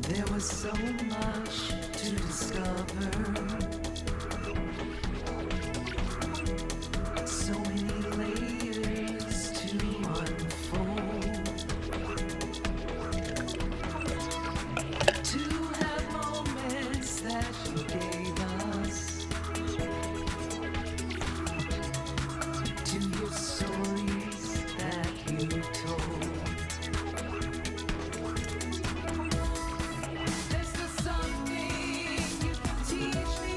There was so much to discover, so many layers to unfold, to have moments that you gave us, to hear stories that you told. There's still something you can teach me,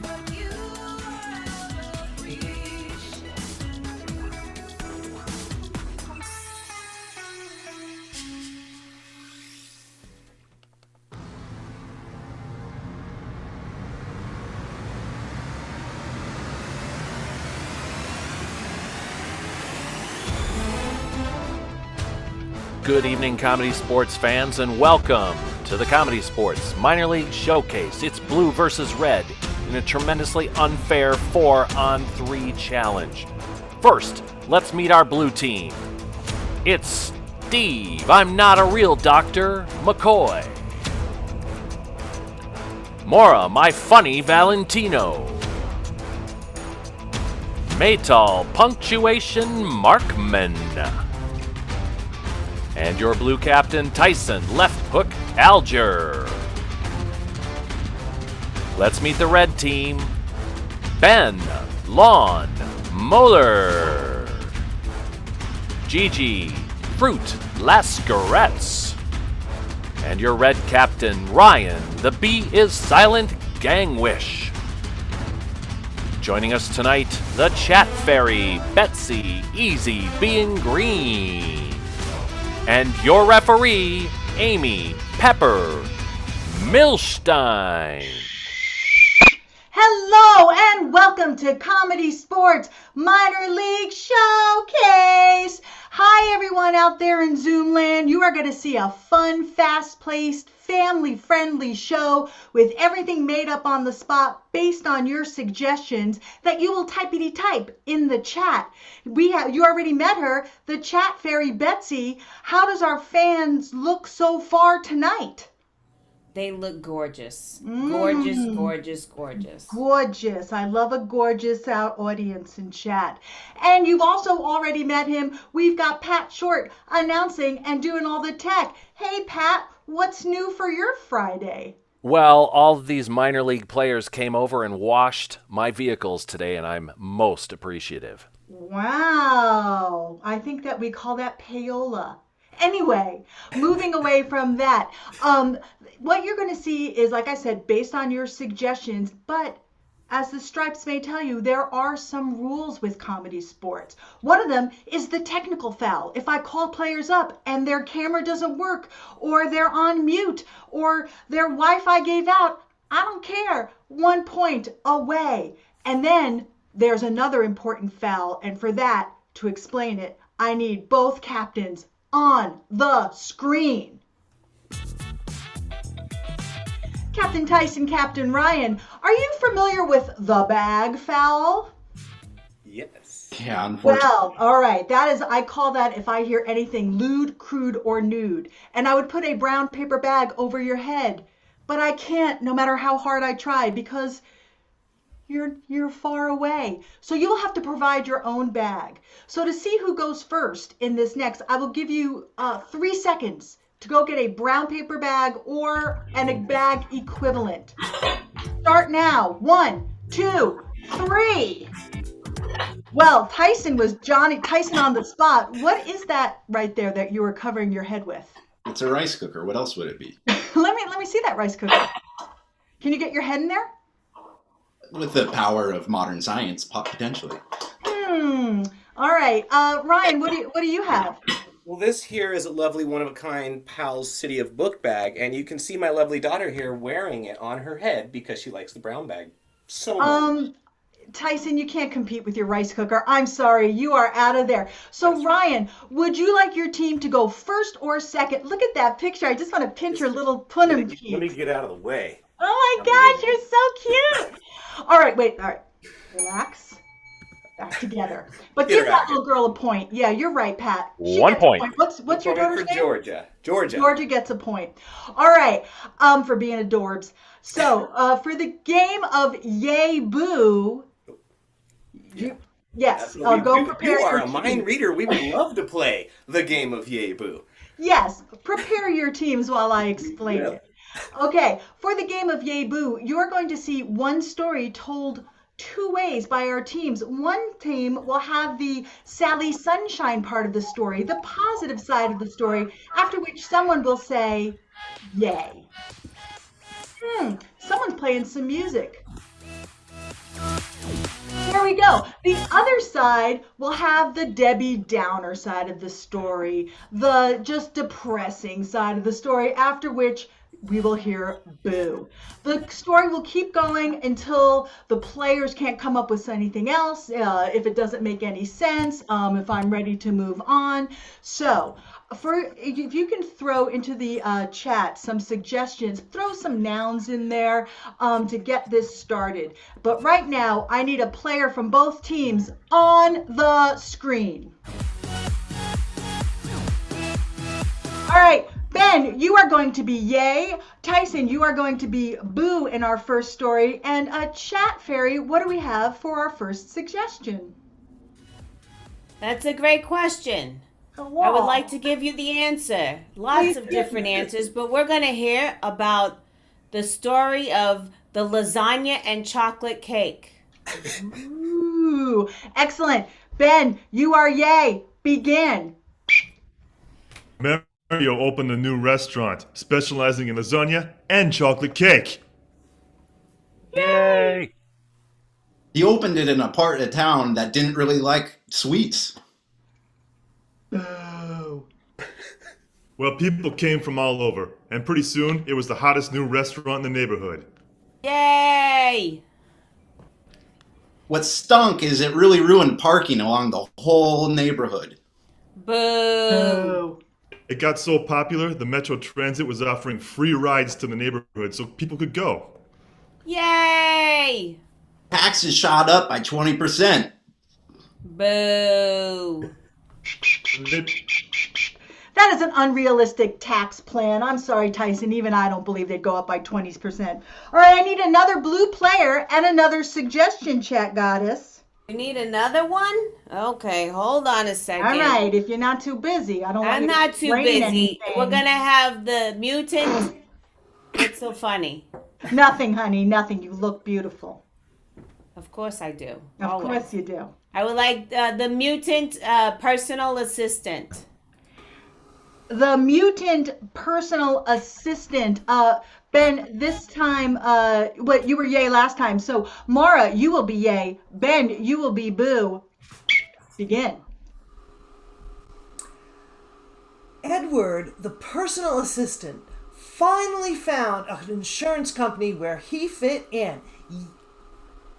but you are out of reach. Good evening, Comedy Sports fans, and welcome to the Comedy Sports Minor League Showcase. It's blue versus red in a tremendously unfair 4-on-3 challenge. First, let's meet our blue team. It's Steve, I'm not a real doctor, McCoy. Maura, my funny Valentino. Maytal, punctuation Markman. And your blue captain, Tyson, left hook, Alger. Let's meet the red team. Ben, Lawn, Moeller. Gigi, Fruit, Lascarettes. And your red captain, Ryan, the B is silent, Gangwish. Joining us tonight, the chat fairy, Betsy, Easy being green. And your referee, Amy Pepper Milstein. Hello and welcome to Comedy Sports Minor League Showcase. Hi everyone out there in Zoom land. You are going to see a fun, fast-paced, family-friendly show with everything made up on the spot based on your suggestions that you will typity-type in the chat. You already met her, the chat fairy Betsy. How does our fans look so far tonight? They look gorgeous. Gorgeous, gorgeous, gorgeous. Gorgeous. I love a gorgeous audience in chat. And you've also already met him. We've got Pat Short announcing and doing all the tech. Hey, Pat, what's new for your Friday? Well, all of these minor league players came over and washed my vehicles today, and I'm most appreciative. Wow. I think that we call that payola. Anyway, moving away from that, what you're going to see is, like I said, based on your suggestions, but as the stripes may tell you, there are some rules with comedy sports. One of them is the technical foul. If I call players up and their camera doesn't work, or they're on mute, or their Wi-Fi gave out, I don't care. 1 point away. And then there's another important foul, and for that, to explain it, I need both captains on the screen. Captain Tyson, Captain Ryan, are you familiar with the bag foul? Yes. Yeah, unfortunately. Well, all right. I call that if I hear anything lewd, crude, or nude. And I would put a brown paper bag over your head. But I can't, no matter how hard I try, because you're far away. So you'll have to provide your own bag. So to see who goes first in this next, I will give you 3 seconds to go get a brown paper bag or a bag equivalent. Start now. 1, 2, 3. Well, Tyson was Tyson on the spot. What is that right there that you were covering your head with? It's a rice cooker. What else would it be? Let me see that rice cooker. Can you get your head in there? With the power of modern science, potentially. All right. Ryan, what do you have? Well, this here is a lovely one-of-a-kind Pal's City of Book bag, and you can see my lovely daughter here wearing it on her head because she likes the brown bag so much. Tyson, you can't compete with your rice cooker. I'm sorry, you are out of there. So that's Ryan, right. Would you like your team to go first or second? Look at that picture. I just want to pinch your little punum cheeks. Let me get out of the way. Oh my gosh, you're so cute. All right, wait. All right. Relax. back together. But Get give her that out. little girl a point. Yeah, you're right, Pat. She 1 gets a point. What's your Point daughter's for name? Georgia. Georgia. Georgia gets a point. All right, for being adorbs. So, for the game of Yay Boo, yes, go prepare You are your a mind teams. reader. We would love to play the game of Yay Boo. Yes, prepare your teams while I explain Yeah. it. Okay, for the game of Yay Boo, you're going to see one story told two ways by our teams. One team will have the Sally Sunshine part of the story, the positive side of the story, after which someone will say, Yay. Someone's playing some music. There we go. The other side will have the Debbie Downer side of the story, the just depressing side of the story, after which we will hear boo. The story will keep going until the players can't come up with anything else, if it doesn't make any sense, if I'm ready to move on. So, if you can throw into the chat some suggestions, throw some nouns in there to get this started. But right now, I need a player from both teams on the screen. All right, Ben, you are going to be Yay. Tyson, you are going to be Boo in our first story. And Chat Fairy, what do we have for our first suggestion? That's a great question. I would like to give you the answer. Lots of different answers, but we're going to hear about the story of the lasagna and chocolate cake. Ooh, excellent. Ben, you are Yay. Begin. Mario opened a new restaurant specializing in lasagna and chocolate cake. Yay! He opened it in a part of town that didn't really like sweets. Boo. Well, people came from all over, and pretty soon it was the hottest new restaurant in the neighborhood. Yay! What stunk is it really ruined parking along the whole neighborhood. Boo! It got so popular, the Metro Transit was offering free rides to the neighborhood so people could go. Yay! Taxes shot up by 20%. Boo! That is an unrealistic tax plan. I'm sorry, Tyson. Even I don't believe they'd go up by 20%. All right, I need another blue player and another suggestion, Chat Goddess. You need another one? Okay, hold on a second. All right, if you're not too busy. I don't want I'm you to not too explain busy. anything. We're gonna have the mutant. What's so funny? Nothing, honey, nothing. You look beautiful. Of course I do. Of Always. course you do. I would like the mutant personal assistant. The mutant personal assistant. Ben, this time, what you were Yay last time. So, Mara, you will be Yay. Ben, you will be Boo. Begin. Edward, the personal assistant, finally found an insurance company where he fit in.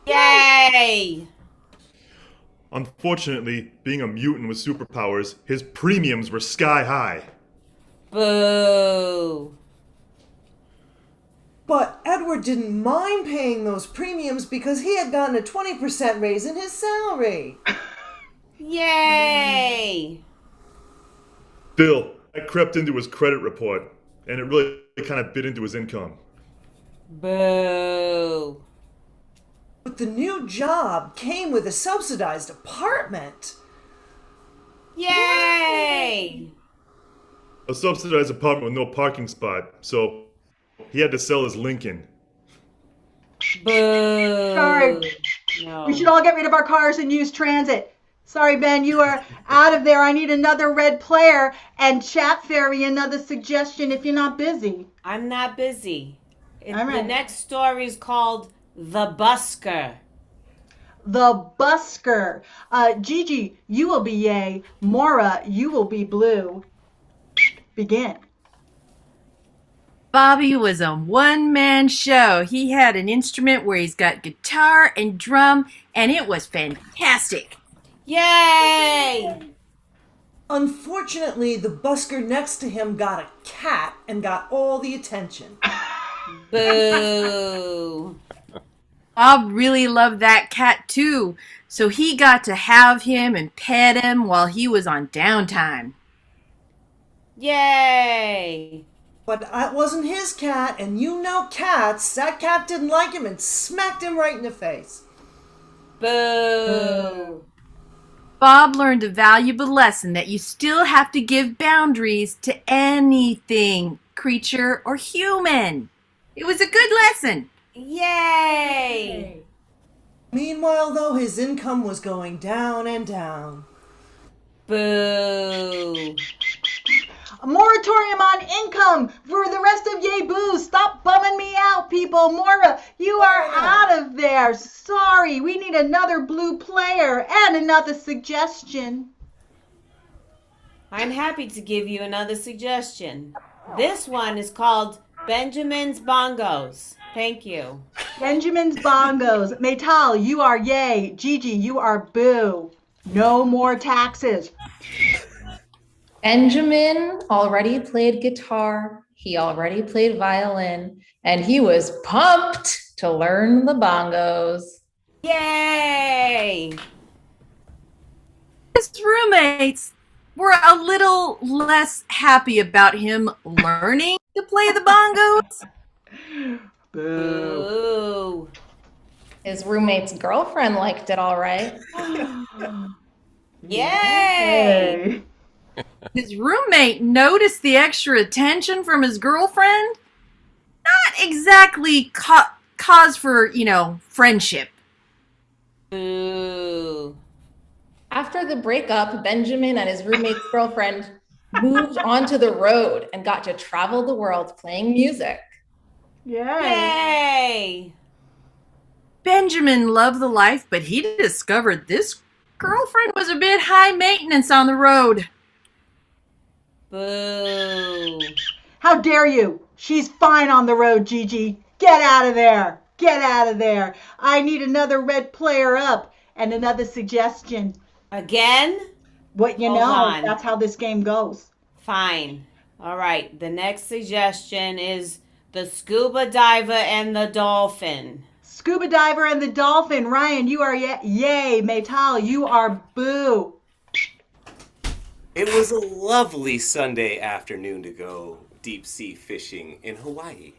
Yay! Unfortunately, being a mutant with superpowers, his premiums were sky high. Boo! But Edward didn't mind paying those premiums because he had gotten a 20% raise in his salary. Yay! Bill, I crept into his credit report, and it really kind of bit into his income. Boo! But the new job came with a subsidized apartment. Yay! A subsidized apartment with no parking spot, so he had to sell his Lincoln. Boo! Sorry. No. We should all get rid of our cars and use transit. Sorry, Ben, you are out of there. I need another red player. And Chat Fairy, another suggestion if you're not busy. I'm not busy. All The right. next story is called The Busker. The Busker. Gigi, you will be Yay. Mora, you will be Blue. Begin. Bobby was a one-man show. He had an instrument where he's got guitar and drum, and it was fantastic. Yay! Unfortunately, the busker next to him got a cat and got all the attention. Boo! Bob really loved that cat too, so he got to have him and pet him while he was on downtime. Yay! But that wasn't his cat, and you know cats. That cat didn't like him and smacked him right in the face. Boo! Bob learned a valuable lesson that you still have to give boundaries to anything, creature or human. It was a good lesson. Yay! Meanwhile, though, his income was going down and down. Boo! A moratorium on income for the rest of Yay Boo. Stop bumming me out, people. Mora, you are out of there. Sorry, we need another blue player and another suggestion. I'm happy to give you another suggestion. This one is called Benjamin's Bongos. Thank you. Benjamin's Bongos. Maytal, you are yay. Gigi, you are boo. No more taxes. Benjamin already played guitar, he already played violin, and he was pumped to learn the bongos. Yay! His roommates were a little less happy about him learning to play the bongos. Boo! His roommate's girlfriend liked it all right. Yay! His roommate noticed the extra attention from his girlfriend. Not exactly cause for, friendship. Boo! After the breakup, Benjamin and his roommate's girlfriend moved onto the road and got to travel the world playing music. Yay! Benjamin loved the life, but he discovered this girlfriend was a bit high maintenance on the road. Boo! How dare you? She's fine on the road, Gigi. Get out of there. Get out of there. I need another red player up and another suggestion. Again? What you Hold know, on. that's how this game goes. Fine. All right. The next suggestion is the Scuba Diver and the Dolphin. Scuba Diver and the Dolphin. Ryan, you are yay. Maytal, you are boo. It was a lovely Sunday afternoon to go deep sea fishing in Hawaii.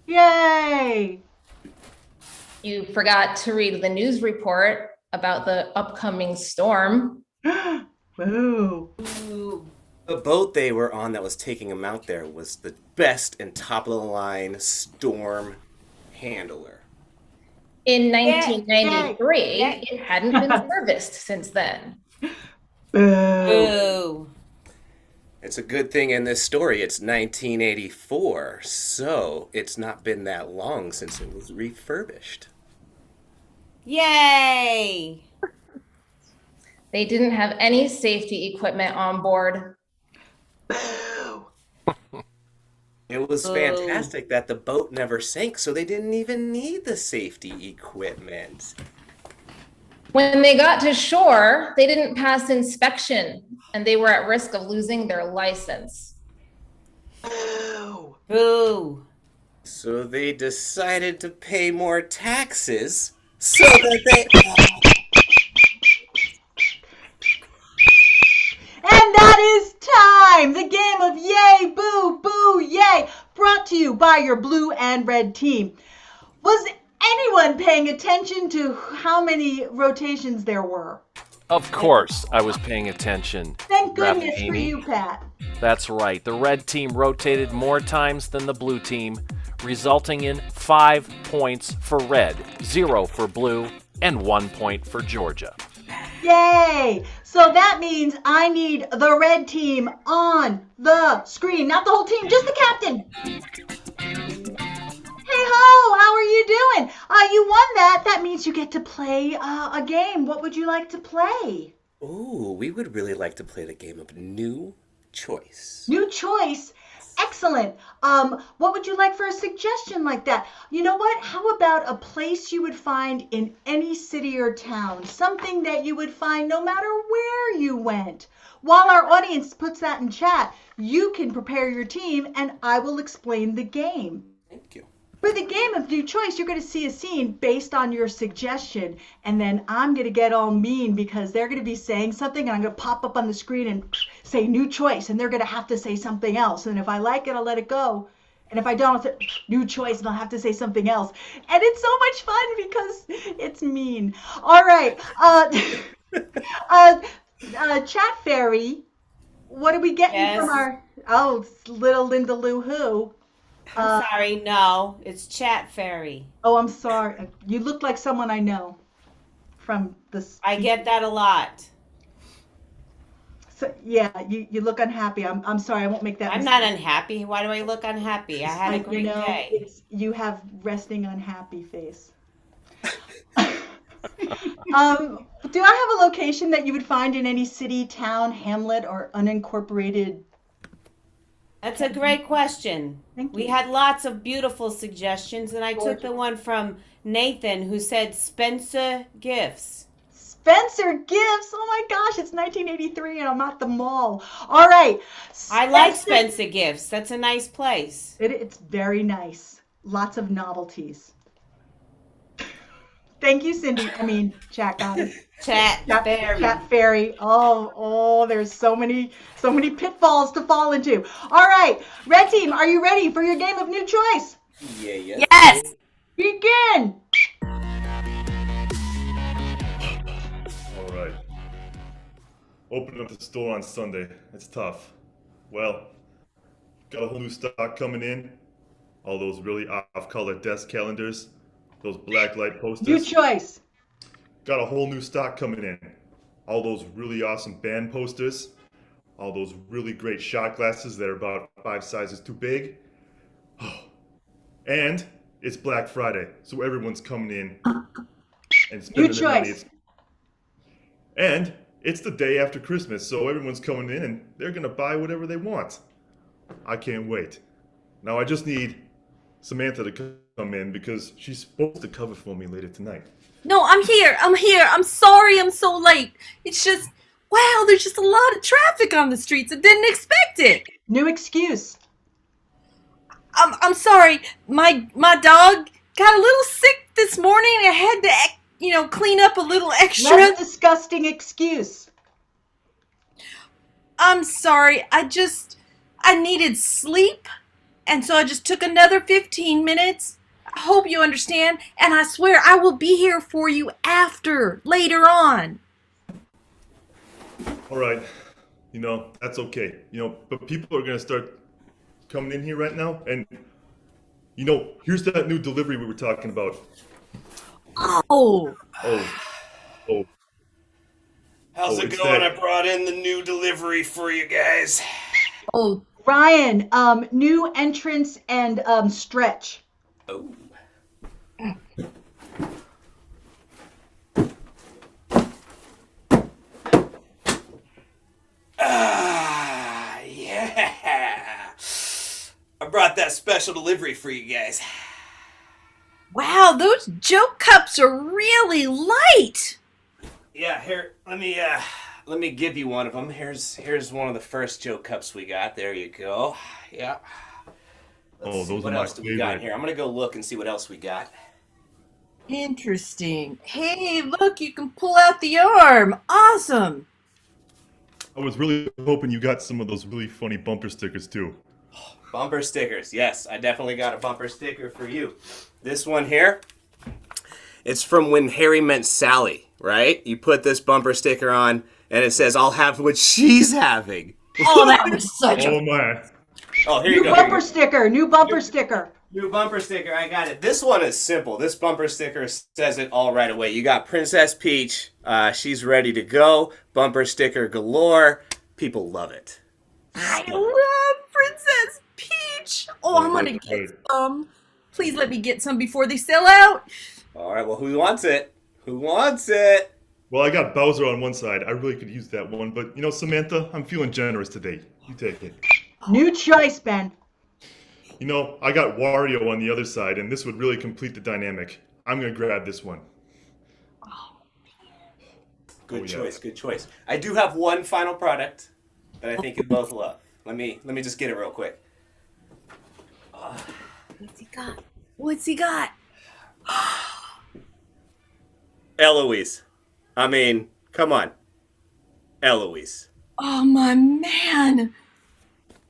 Yay. You forgot to read the news report about the upcoming storm. Boo. Boo! The boat they were on that was taking them out there was the best and top of the line storm handler. In 1993, Yay. it hadn't been serviced since then. Boo. Boo! It's a good thing in this story it's 1984, so it's not been that long since it was refurbished. Yay! They didn't have any safety equipment on board. Boo. It was Boo. fantastic that the boat never sank, so they didn't even need the safety equipment. When they got to shore, they didn't pass inspection and they were at risk of losing their license. Boo. Boo! So they decided to pay more taxes so that they... And that is time! The game of Yay, Boo, Boo, Yay, brought to you by your blue and red team. Was anyone paying attention to how many rotations there were? Of course, I was paying attention. Thank goodness for Raffarini. you, Pat. That's right. The red team rotated more times than the blue team, resulting in 5 points for red, 0 for blue, and 1 point for Georgia. Yay! So that means I need the red team on the screen. Not the whole team, just the captain. Hey ho, how are you doing? You won that. That means you get to play a game. What would you like to play? Ooh, we would really like to play the game of New Choice. New choice. Excellent. What would you like for a suggestion like that? You know what? How about a place you would find in any city or town? Something that you would find no matter where you went. While our audience puts that in chat, you can prepare your team and I will explain the game. Thank you. For the game of new choice, you're going to see a scene based on your suggestion, and then I'm going to get all mean because they're going to be saying something, and I'm going to pop up on the screen and say new choice, and they're going to have to say something else. And if I like it, I'll let it go. And if I don't, I'll say new choice, and I'll have to say something else. And it's so much fun because it's mean. All right. Chat Fairy, what are we getting from our little Linda Lou Who? I'm sorry, no, it's Chat Fairy. Oh, I'm sorry. You look like someone I know from this. I get that a lot. So, yeah, you look unhappy. I'm sorry. I won't make that I'm mistake. not unhappy. Why do I look unhappy? I had a great day. You have resting unhappy face. Do I have a location that you would find in any city, town, hamlet, or unincorporated? That's a great question. Thank We you. had lots of beautiful suggestions, and I took the one from Nathan who said Spencer Gifts. Spencer Gifts. Oh my gosh, it's 1983 and I'm at the mall. All right. I like Spencer Gifts. That's a nice place. It's very nice. Lots of novelties. Thank you, Cindy. I mean, Chat guy. Chat Fairy. Chat Fairy. Oh, there's so many pitfalls to fall into. All right, Red Team, are you ready for your game of new choice? Yeah. Yes. Begin. All right. Opening up the store on Sunday. It's tough. Well, got a whole new stock coming in. All those really off-color desk calendars. Those black light posters. New choice. Got a whole new stock coming in. All those really awesome band posters. All those really great shot glasses that are about 5 sizes too big. And it's Black Friday, so everyone's coming in and spending New their money. choice. And it's the day after Christmas, so everyone's coming in and they're gonna buy whatever they want. I can't wait. Now I just need Samantha to come in because she's supposed to cover for me later tonight. No, I'm here. I'm sorry I'm so late. It's just, wow, there's just a lot of traffic on the streets. I didn't expect it. New excuse. I'm sorry. My dog got a little sick this morning. I had to, clean up a little extra. Less disgusting excuse. I'm sorry. I needed sleep. And so I just took another 15 minutes. I hope you understand. And I swear I will be here for you later on. All right, that's okay. But people are gonna start coming in here right now, and here's that new delivery we were talking about. Oh. How's it it's going? that- I brought in the new delivery for you guys. Oh. Ryan, new entrance and stretch. Oh. Yeah. I brought that special delivery for you guys. Wow, those joke cups are really light. Yeah, here, let me give you one of them. Here's one of the first joke cups we got. There you go. Yeah. Let's see, those what are my else do we got favorite. here? I'm gonna go look and see what else we got. Interesting. Hey, look, you can pull out the arm. Awesome. I was really hoping you got some of those really funny bumper stickers too. Bumper stickers. Yes, I definitely got a bumper sticker for you. This one here, it's from When Harry Met Sally, right? You put this bumper sticker on and it says, I'll have what she's having. Oh, that was such Oh a... man. Oh, here New you go. bumper sticker. New bumper sticker. New bumper sticker, I got it. This one is simple. This bumper sticker says it all right away. You got Princess Peach. She's ready to go. Bumper sticker galore. People love it. I love Princess Peach. Oh, I'm gonna get some. Please let me get some before they sell out. All right, well, who wants it? Who wants it? Well, I got Bowser on one side. I really could use that one, but Samantha, I'm feeling generous today. You take it. New choice, Ben. I got Wario on the other side, and this would really complete the dynamic. I'm gonna grab this one. Good yeah. choice, good choice. I do have one final product that I think you both love. Let me just get it real quick. What's he got? What's he got? Eloise. I mean, come on. Eloise. Oh, my man.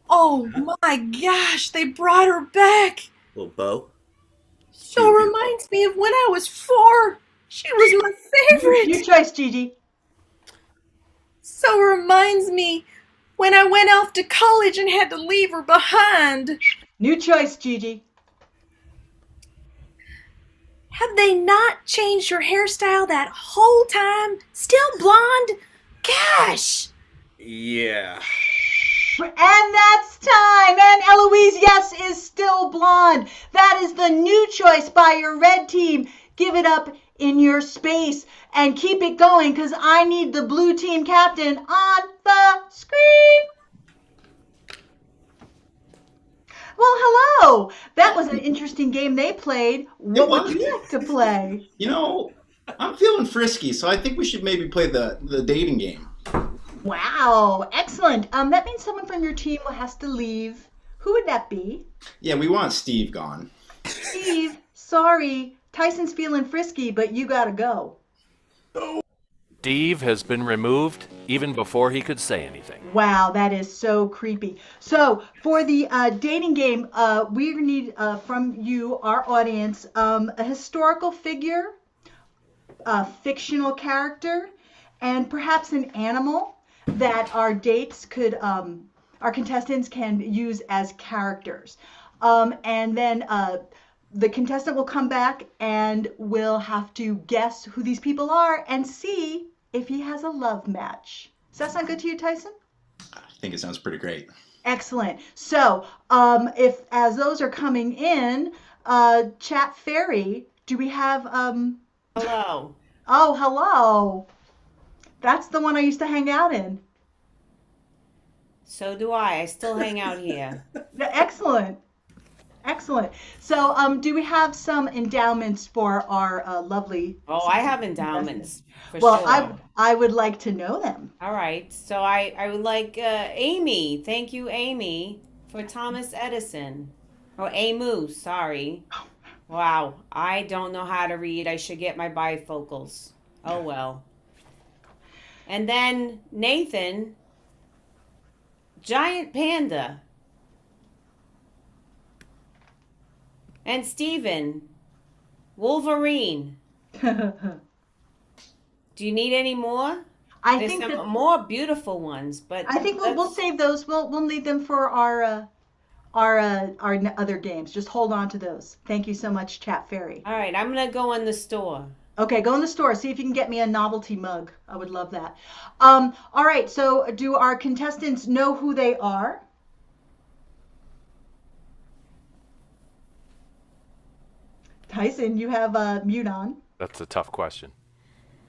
Oh, my gosh. They brought her back. Little bow. So reminds me of when I was 4. She was my favorite. Your choice, Gigi. So reminds me when I went off to college and had to leave her behind. New choice, Gigi. Have they not changed your hairstyle that whole time? Still blonde? Gosh! Yeah. And that's time. And Eloise, yes, is still blonde. That is the new choice by your red team. Give it up in your space and keep it going because I need the blue team captain on the screen. Well, hello. That was an interesting game they played. What would you like to play? You know, I'm feeling frisky, so I think we should maybe play the dating game. Wow, excellent. That means someone from your team has to leave. Who would that be? Yeah, we want Steve gone. Steve, sorry. Tyson's feeling frisky, but you gotta go. Steve has been removed even before he could say anything. Wow, that is so creepy. So for the dating game, we need from you, our audience, a historical figure, a fictional character, and perhaps an animal that our dates could, our contestants can use as characters. And then the contestant will come back and we'll have to guess who these people are and see if he has a love match. Does that sound good to you, Tyson? I think it sounds pretty great. Excellent. So, if as those are coming in, Chat Fairy, do we have Hello. Oh, hello. That's the one I used to hang out in. So do I. I still hang out here. Excellent. Excellent. So, do we have some endowments for our lovely? Oh, I have endowments. For Well, sure. I would like to know them. All right. So I would like Amy. Thank you, Amy, for Thomas Edison. Oh, Amu. Sorry. Wow. I don't know how to read. I should get my bifocals. Oh, well. And then Nathan, Giant Panda. And Steven, Wolverine. Do you need any more? I There's think some that more beautiful ones, but I think we'll save those. We'll need them for our other games. Just hold on to those. Thank you so much, Chat Fairy. All right, I'm gonna go in the store. Okay, go in the store. See if you can get me a novelty mug. I would love that. All right. So, do our contestants know who they are? Tyson, you have a mute on. That's a tough question.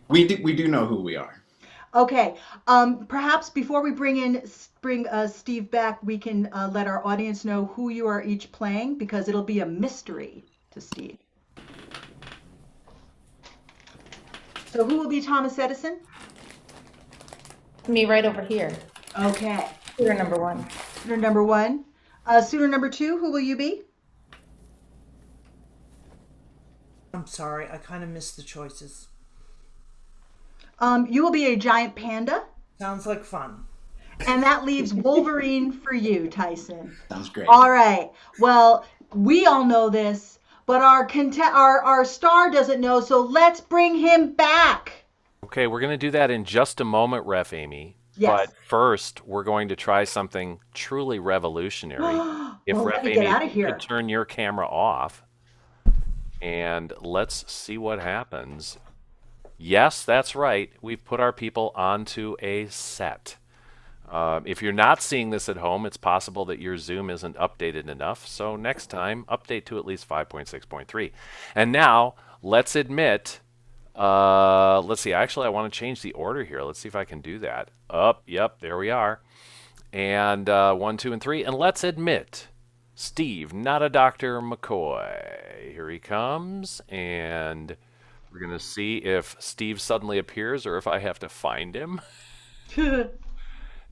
We do know who we are. Okay. Perhaps before we bring Steve back, we can let our audience know who you are each playing because it'll be a mystery to Steve. So who will be Thomas Edison? Me right over here. Okay. You're number 1. Suitor number 1. Suitor number 2, who will you be? I'm sorry, I kind of missed the choices. You will be a giant panda. Sounds like fun. And that leaves Wolverine for you, Tyson. Sounds great. All right. Well, we all know this, but our star doesn't know, so let's bring him back. Okay, we're going to do that in just a moment, Ref Amy. Yes. But first, we're going to try something truly revolutionary. If Well, Ref let me get Amy out of here. could turn your camera off, and let's see what happens. Yes, that's right. We've put our people onto a set. If you're not seeing this at home, it's possible that your Zoom isn't updated enough. So next time, update to at least 5.6.3. And now, let's admit, let's see. Actually, I want to change the order here. Let's see if I can do that. Yep, there we are. And 1, 2, and 3. And let's admit, Steve, not a Dr. McCoy. Here he comes. And we're going to see if Steve suddenly appears or if I have to find him.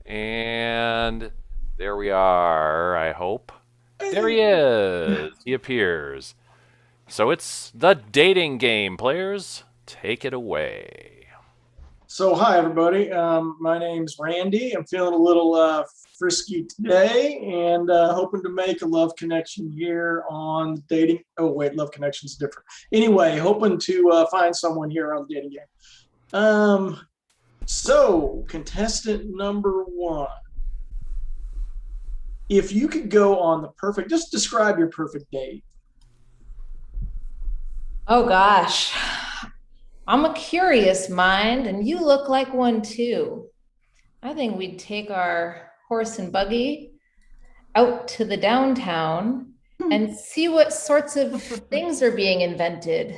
And there we are, I hope. There he is. He appears. So it's the dating game. Players, take it away. So, hi, everybody. My name's Randy. I'm feeling a little frisky today and hoping to make a love connection here on dating. Oh, wait, love connection's different. Anyway, hoping to find someone here on the dating game. So, contestant number 1. If you could go on the perfect, just describe your perfect date. Oh gosh. I'm a curious mind, and you look like one too. I think we'd take our horse and buggy out to the downtown and see what sorts of things are being invented.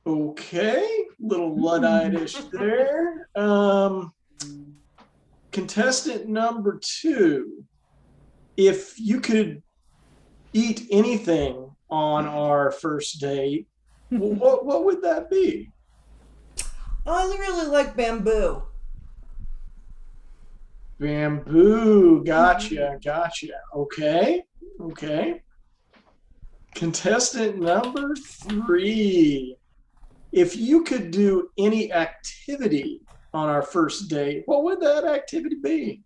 Okay, little Luddite-ish there. Contestant number 2. If you could eat anything on our first date, what would that be? I really like bamboo. Bamboo. Gotcha. Okay. Contestant number 3. If you could do any activity on our first date, what would that activity be?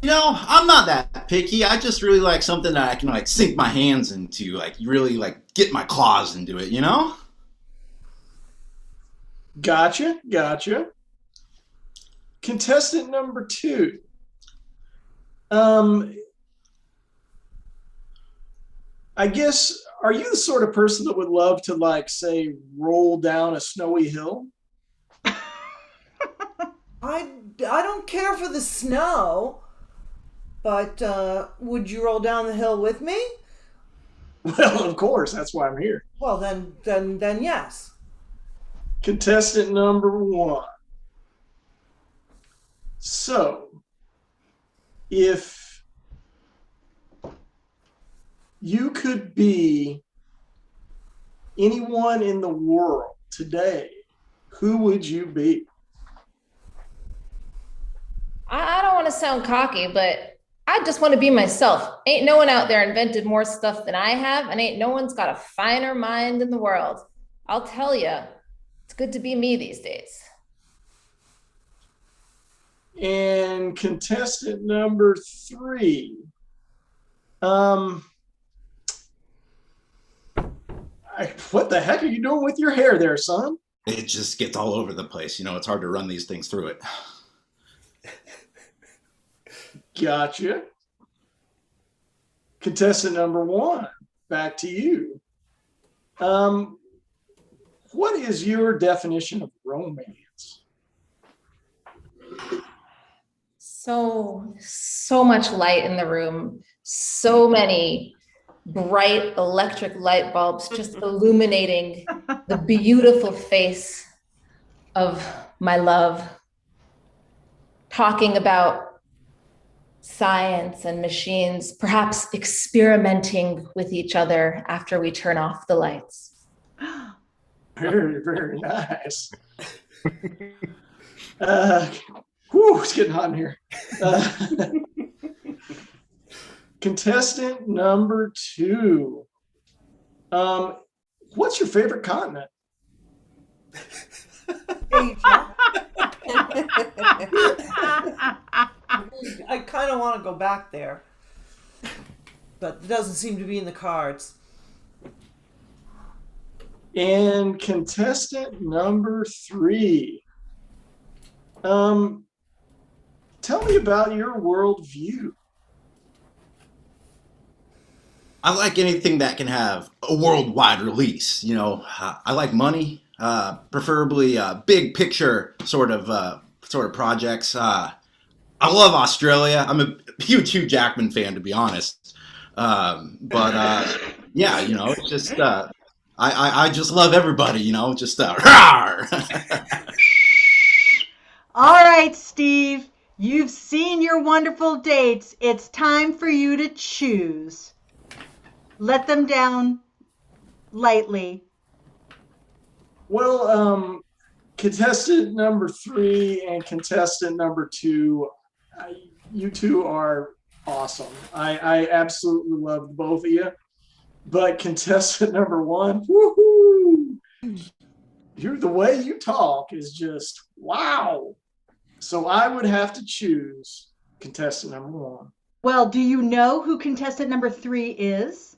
You know, I'm not that picky. I just really like something that I can like sink my hands into, like really like get my claws into it, you know? Gotcha. Contestant number 2. I guess, are you the sort of person that would love to, like, say, roll down a snowy hill? I don't care for the snow, but would you roll down the hill with me? Well, of course, that's why I'm here. Well, then yes. Contestant number 1. So, if you could be anyone in the world today, who would you be? I don't want to sound cocky, but I just want to be myself. Ain't no one out there invented more stuff than I have, and ain't no one's got a finer mind in the world. I'll tell you, it's good to be me these days. And contestant number 3. What the heck are you doing with your hair there, son? It just gets all over the place. You know, it's hard to run these things through it. Gotcha. Contestant number 1, back to you. What is your definition of romance? So much light in the room. So many bright electric light bulbs just illuminating the beautiful face of my love. Talking about science and machines, perhaps experimenting with each other after we turn off the lights. Very, very nice. It's getting hot in here. Contestant number 2. What's your favorite continent? Asia. I kind of want to go back there, but it doesn't seem to be in the cards. And contestant number 3. Tell me about your worldview. I like anything that can have a worldwide release. You know, I like money, preferably big picture sort of projects. I love Australia. I'm a huge Hugh Jackman fan, to be honest. Yeah, you know, it's just I just love everybody. You know, just rawr. All right, Steve, you've seen your wonderful dates. It's time for you to choose. Let them down lightly. Well, contestant number 3 and contestant number 2, you two are awesome. I absolutely love both of you. But contestant number one, woohoo! The way you talk is just wow. So I would have to choose contestant number one. Well, do you know who contestant number 3 is?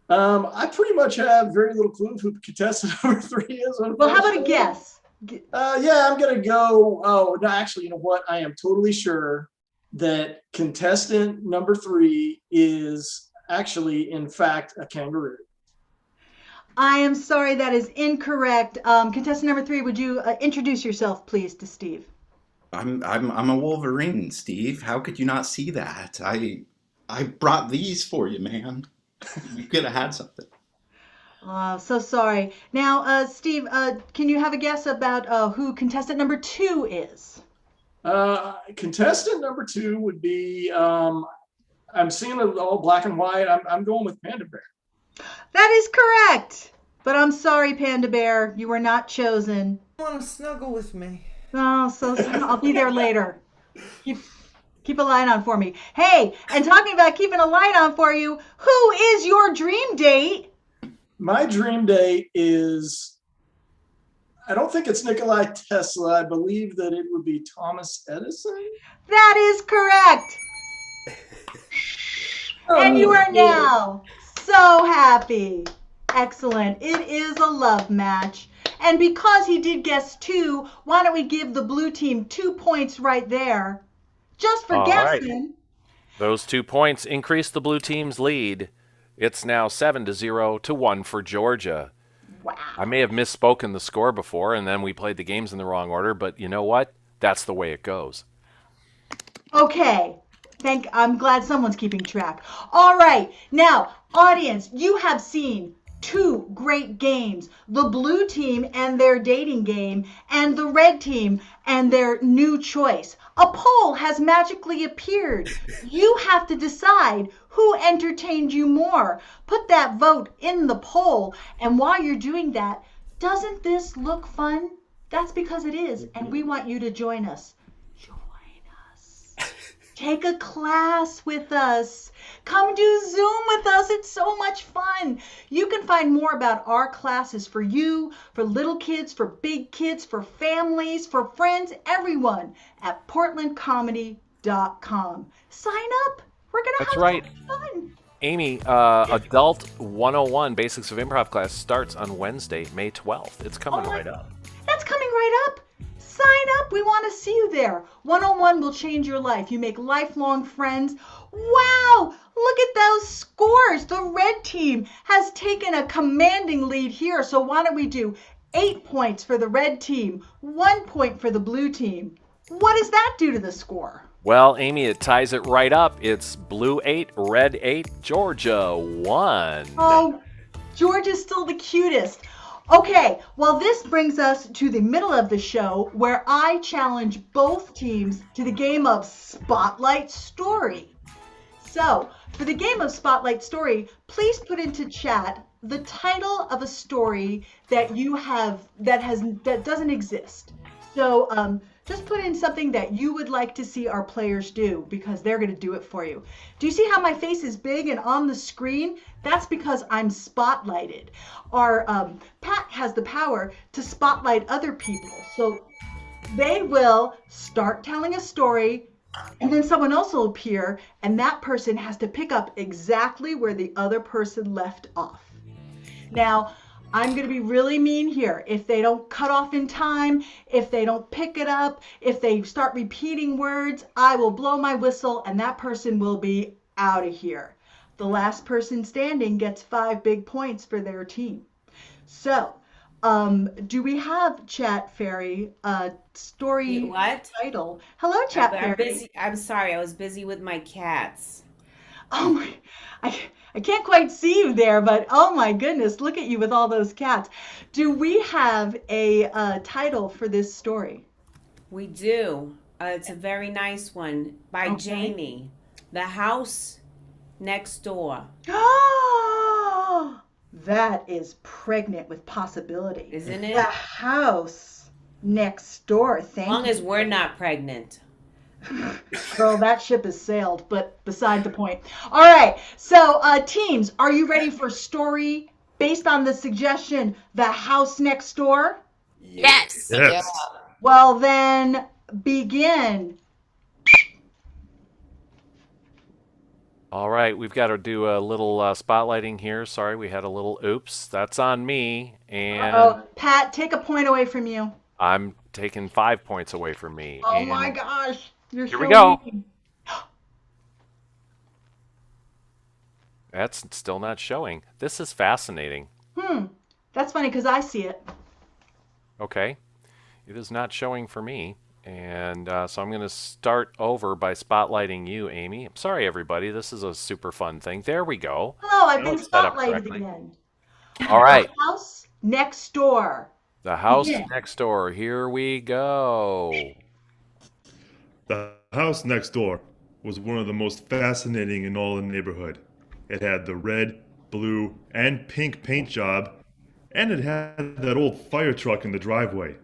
I pretty much have very little clue who contestant number 3 is. Well, how about a guess? Yeah, I'm gonna go. Oh no, actually, you know what? I am totally sure that contestant number 3 is actually, in fact, a kangaroo. I am sorry, that is incorrect. Contestant number 3, would you introduce yourself, please, to Steve? I'm a Wolverine, Steve. How could you not see that? I brought these for you, man. You could have had something. So sorry. Now, Steve, can you have a guess about who contestant number 2 is? Contestant number 2 would be. I'm seeing it all black and white. I'm going with Panda Bear. That is correct. But I'm sorry, Panda Bear, you were not chosen. Want to snuggle with me? Oh, so I'll be there later. Keep a light on for me. Hey, and talking about keeping a light on for you, who is your dream date? My dream date is. I don't think it's Nikola Tesla. I believe that it would be Thomas Edison. That is correct. And you are now so happy. Excellent. It is a love match. And because he did guess 2, why don't we give the blue team 2 points right there? Just for All right. guessing. Those 2 points increase the blue team's lead. It's now 7-0 to 1 for Georgia. Wow. I may have misspoken the score before, and then we played the games in the wrong order, but you know what? That's the way it goes. Okay. I'm glad someone's keeping track. All right. Now, audience, you have seen 2 great games. The blue team and their dating game, and the red team and their new choice. A poll has magically appeared. You have to decide who entertained you more. Put that vote in the poll. And while you're doing that, doesn't this look fun? That's because it is. And we want you to join us. Take a class with us. Come do Zoom with us. It's so much fun. You can find more about our classes for you, for little kids, for big kids, for families, for friends, everyone at portlandcomedy.com. Sign up. We're going to have right. fun. Amy, Adult 101 Basics of Improv class starts on Wednesday, May 12th. It's coming right up. That's coming right up. Sign up. We want to see you there. 101 will change your life. You make lifelong friends. Wow! Look at those scores. The red team has taken a commanding lead here. So why don't we do 8 points for the red team, 1 point for the blue team. What does that do to the score? Well, Amy, it ties it right up. It's blue 8, red 8, Georgia 1. Oh, Georgia's still the cutest. Okay, well, this brings us to the middle of the show where I challenge both teams to the game of Spotlight Story. So, for the game of Spotlight Story, please put into chat the title of a story that you have that doesn't exist. So, just put in something that you would like to see our players do because they're going to do it for you. Do you see how my face is big and on the screen? That's because I'm spotlighted. Our Pat has the power to spotlight other people. So they will start telling a story and then someone else will appear and that person has to pick up exactly where the other person left off. Now, I'm going to be really mean here. If they don't cut off in time, if they don't pick it up, if they start repeating words, I will blow my whistle and that person will be out of here. The last person standing gets 5 big points for their team. So, do we have Chat Fairy story What? title? Hello, Chat Fairy. I'm sorry, I was busy with my cats. Oh my, I can't quite see you there, but oh my goodness, look at you with all those cats. Do we have a title for this story? We do. It's a very nice one by Jamie. The House Next Door. Oh, that is pregnant with possibility. Isn't it? The House Next Door. Thank As long you. as we're not pregnant. Girl, that ship has sailed, but beside the point. All right, so teams, are you ready for story based on the suggestion, The House Next Door? Yes. Yes. Well, then begin. All right, we've got to do a little spotlighting here. Sorry, we had a little oops. That's on me. And Oh, Pat, take a point away from you. I'm taking 5 points away from me. Oh and my gosh, you're here so we go. mean. That's still not showing. This is fascinating. That's funny because I see it. Okay. It is not showing for me. And so I'm going to start over by spotlighting you, Amy. I'm sorry, everybody. This is a super fun thing. There we go. Oh, I've been It's set up spotlighted correctly. again. All right. The House Next Door. The house Yeah. next door. Here we go. The house next door was one of the most fascinating in all the neighborhood. It had the red, blue, and pink paint job, and it had that old fire truck in the driveway.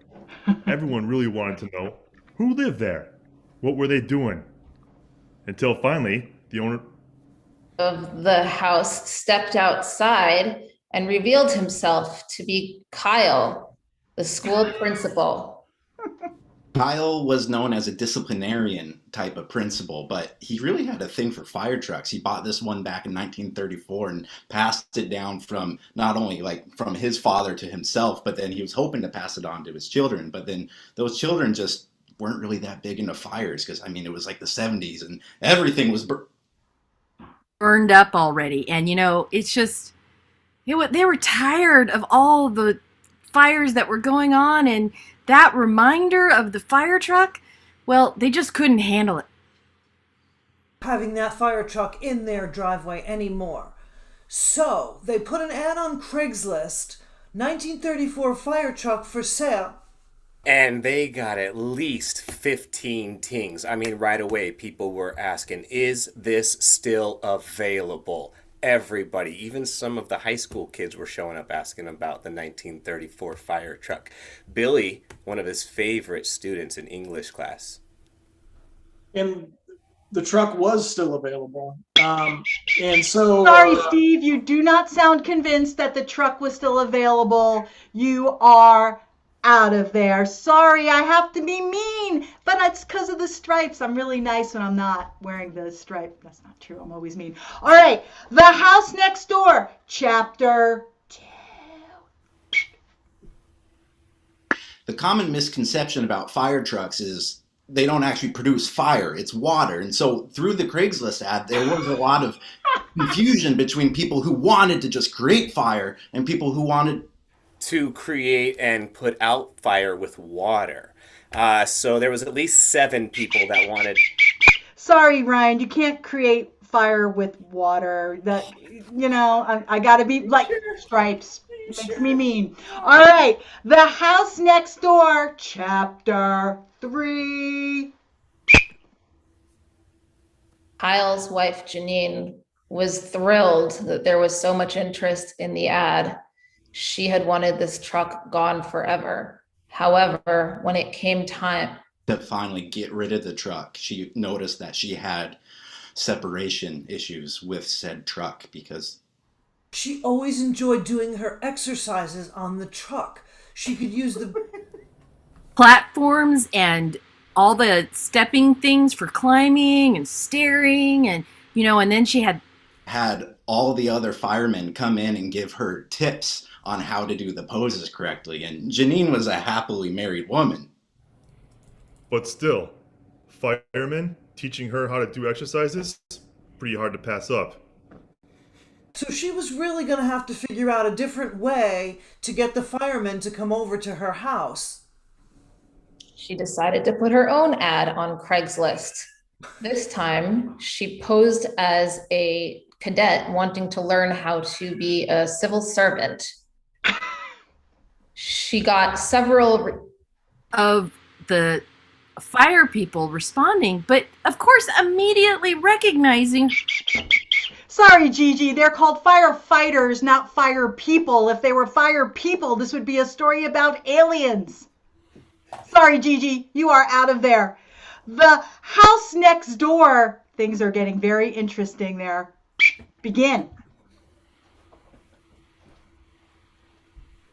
Everyone really wanted to know who lived there. What were they doing? Until finally, the owner Of the house stepped outside and revealed himself to be Kyle, the school principal. Kyle was known as a disciplinarian type of principal, but he really had a thing for fire trucks. He bought this one back in 1934 and passed it down from not only like from his father to himself, but then he was hoping to pass it on to his children. But then those children just weren't really that big into fires because, I mean, it was like the 70s and everything was Burned up already. And, it's just, they were tired of all the fires that were going on. And that reminder of the fire truck, well, they just couldn't handle it. Having that fire truck in their driveway anymore. So they put an ad on Craigslist, 1934 fire truck for sale. And they got at least 15 tings. I mean, right away, people were asking, is this still available? Everybody, even some of the high school kids were showing up asking about the 1934 fire truck. Billy, one of his favorite students in English class. And the truck was still available. And so. Sorry, Steve, you do not sound convinced that the truck was still available. You are out of there. Sorry, I have to be mean, but it's because of the stripes. I'm really nice when I'm not wearing the stripe. That's not true. I'm always mean. All right, The House Next Door, Chapter 2. The common misconception about fire trucks is they don't actually produce fire, it's water. And so through the Craigslist ad, there was a lot of confusion between people who wanted to just create fire and people who wanted to create and put out fire with water. So there was at least 7 people that wanted. Sorry, Ryan, you can't create fire with water. That, I gotta be like stripes. Makes me mean. All right, The House Next Door, Chapter 3. Kyle's wife, Janine, was thrilled that there was so much interest in the ad. She had wanted this truck gone forever. However, when it came time to finally get rid of the truck, she noticed that she had separation issues with said truck because she always enjoyed doing her exercises on the truck. She could use the platforms and all the stepping things for climbing and staring and, and then she had all the other firemen come in and give her tips on how to do the poses correctly. And Janine was a happily married woman. But still, firemen teaching her how to do exercises, pretty hard to pass up. So she was really going to have to figure out a different way to get the firemen to come over to her house. she decided to put her own ad on Craigslist. This time, she posed as a cadet wanting to learn how to be a civil servant. She got several of the fire people responding, but of course immediately recognizing. Sorry, Gigi, they're called firefighters, not fire people. If they were fire people, this would be a story about aliens. Sorry, Gigi, you are out of there. the house next door. Things are getting very interesting there. Begin.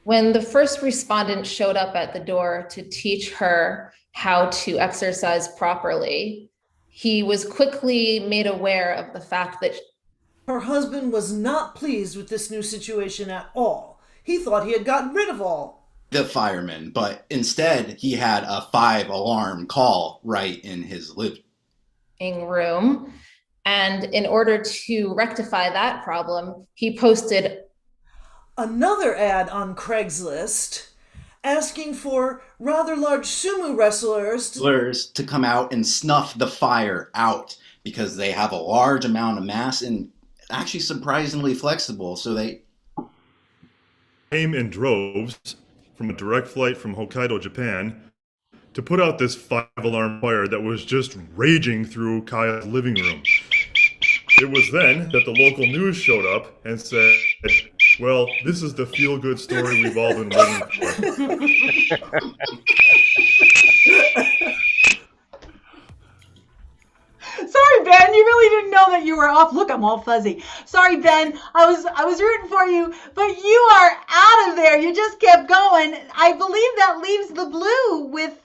When the first respondent showed up at the door to teach her how to exercise properly, he was quickly made aware of the fact that Her husband was not pleased with this new situation at all. He thought he had gotten rid of all the firemen, but instead he had a 5-alarm call right in his living room. And in order to rectify that problem, he posted another ad on Craigslist asking for rather large sumo wrestlers to come out and snuff the fire out because they have a large amount of mass and actually surprisingly flexible. So they came in droves from a direct flight from Hokkaido, Japan, to put out this 5-alarm fire that was just raging through Kaya's living room. It was then that the local news showed up and said, well, this is the feel-good story we've all been waiting for. Sorry, Ben, you really didn't know that you were off. Look, I'm all fuzzy. Sorry, Ben, I was rooting for you, but you are out of there. You just kept going. I believe that leaves the blue with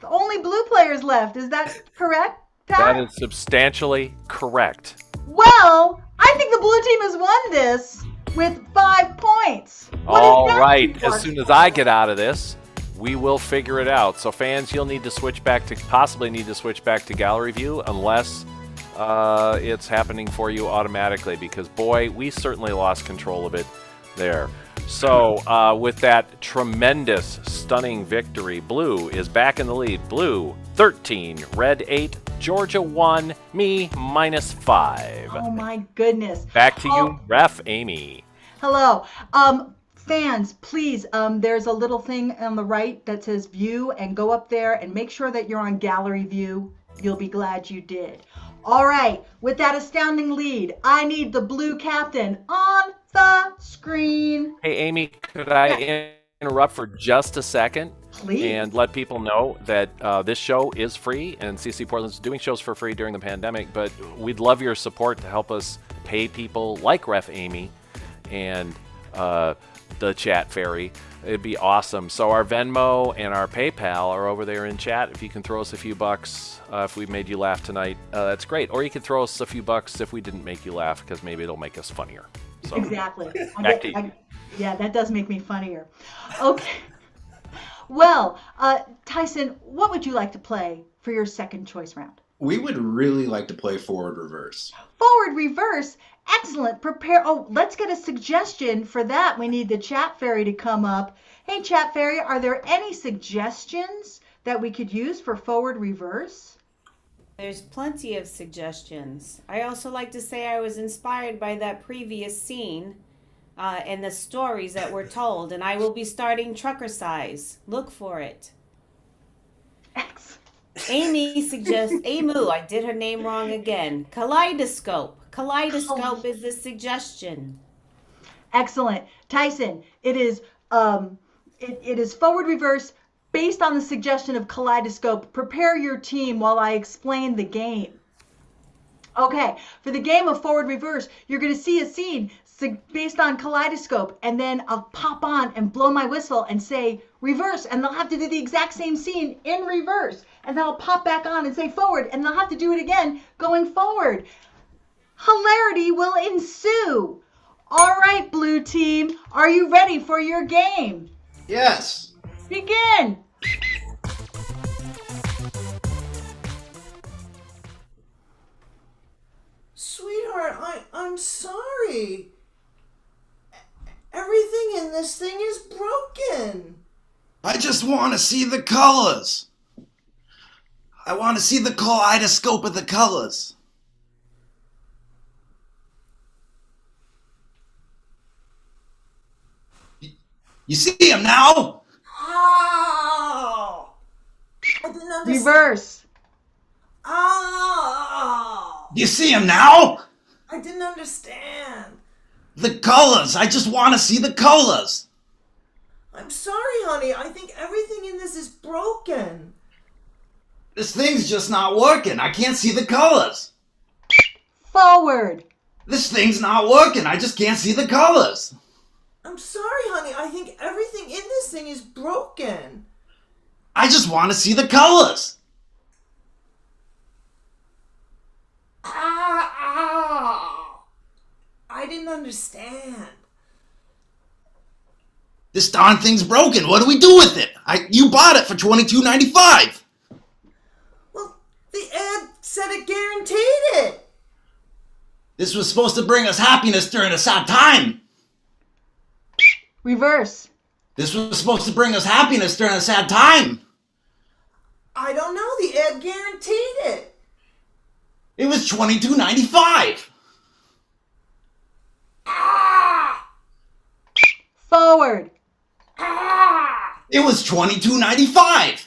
only blue players left. Is that correct, Pat? That is substantially correct. Well, I think the blue team has won this with 5 points. All right, as soon as I get out of this, we will figure it out. So fans, you'll need to possibly need to switch back to gallery view unless it's happening for you automatically, because boy, we certainly lost control of it there. So with that tremendous, stunning victory, blue is back in the lead. Blue 13, red 8, Georgia 1, me -5. Oh my goodness. Back to you, Ref Amy. Hello. Fans, please, there's a little thing on the right that says view, and go up there and make sure that you're on gallery view. You'll be glad you did. All right, with that astounding lead, I need the blue captain on the screen. Hey, Amy, could I interrupt for just a second? Please. And let people know that this show is free, and CC Portland's doing shows for free during the pandemic, but we'd love your support to help us pay people like Ref Amy and the Chat Fairy. It'd be awesome. So our Venmo and our PayPal are over there in chat. If you can throw us a few bucks if we made you laugh tonight, that's great. Or you can throw us a few bucks if we didn't make you laugh, because maybe it'll make us funnier. So, exactly. Back to you. Yeah, that does make me funnier. Okay. Well, Tyson, what would you like to play for your second choice round? We would really like to play forward reverse. Forward reverse. Excellent. Prepare. Oh, let's get a suggestion for that. We need the Chat Fairy to come up. Hey, Chat Fairy, are there any suggestions that we could use for forward reverse? There's plenty of suggestions. I also like to say I was inspired by that previous scene and the stories that were told, and I will be starting trucker size. Look for it. Excellent. Amy suggests, Amu, I did her name wrong again. Kaleidoscope. Kaleidoscope is the suggestion. Excellent. Tyson, it is forward reverse based on the suggestion of kaleidoscope. Prepare your team while I explain the game. Okay, for the game of forward reverse, you're going to see a scene based on kaleidoscope, and then I'll pop on and blow my whistle and say reverse, and they'll have to do the exact same scene in reverse, and then I'll pop back on and say forward, and they'll have to do it again going forward. Hilarity will ensue. All right, blue team, are you ready for your game? Yes. Begin. Sweetheart, I'm sorry. Everything in this thing is broken. I just want to see the colors. I want to see the kaleidoscope of the colors. You see them now? Oh! I didn't understand. Reverse. Oh! You see them now? I didn't understand. The colors. I just want to see the colors. I'm sorry, honey. I think everything in this is broken. This thing's just not working. I can't see the colors. Forward. This thing's not working. I just can't see the colors. I'm sorry, honey. I think everything in this thing is broken. I just want to see the colors. I didn't understand. This darn thing's broken. What do we do with it? You bought it for $22.95. Well, the ad said it guaranteed it. This was supposed to bring us happiness during a sad time. Reverse. This was supposed to bring us happiness during a sad time. I don't know. The ad guaranteed it. It was $22.95. Forward. It was $22.95.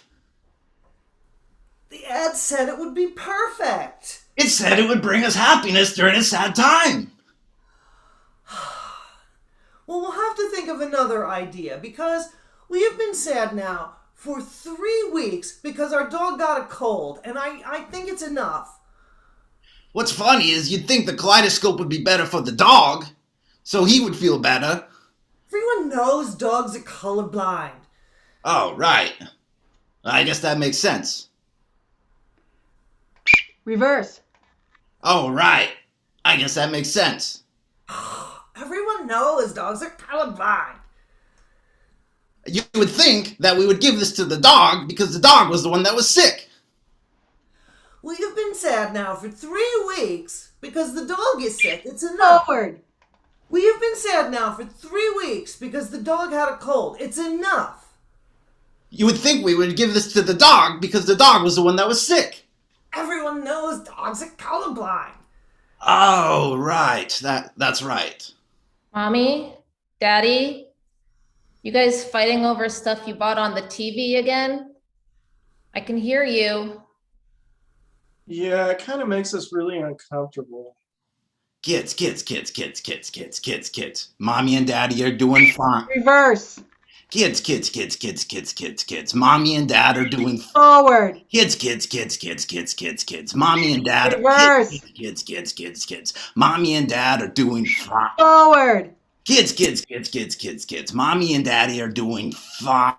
The ad said it would be perfect. It said it would bring us happiness during a sad time. Well, we'll have to think of another idea because we have been sad now for 3 weeks because our dog got a cold, and I think it's enough. What's funny is you'd think the kaleidoscope would be better for the dog, so he would feel better. Everyone knows dogs are colorblind. Oh, right. I guess that makes sense. Reverse. Oh, right. I guess that makes sense. Everyone knows dogs are colorblind. You would think that we would give this to the dog because the dog was the one that was sick. We have been sad now for 3 weeks because the dog is sick. It's enough. Forward. We have been sad now for 3 weeks because the dog had a cold. It's enough. You would think we would give this to the dog because the dog was the one that was sick. Everyone knows dogs are colorblind. Oh, right. That's right. Mommy, Daddy, you guys fighting over stuff you bought on the TV again? I can hear you. Yeah, it kind of makes us really uncomfortable. Kids. Mommy and Daddy are doing fine. Reverse. Kids. Mommy and Dad are doing Forward. Kids. Mommy and Dad Reverse. Kids. Mommy and Dad are doing fine. Forward. Kids. Mommy and Daddy are doing fine.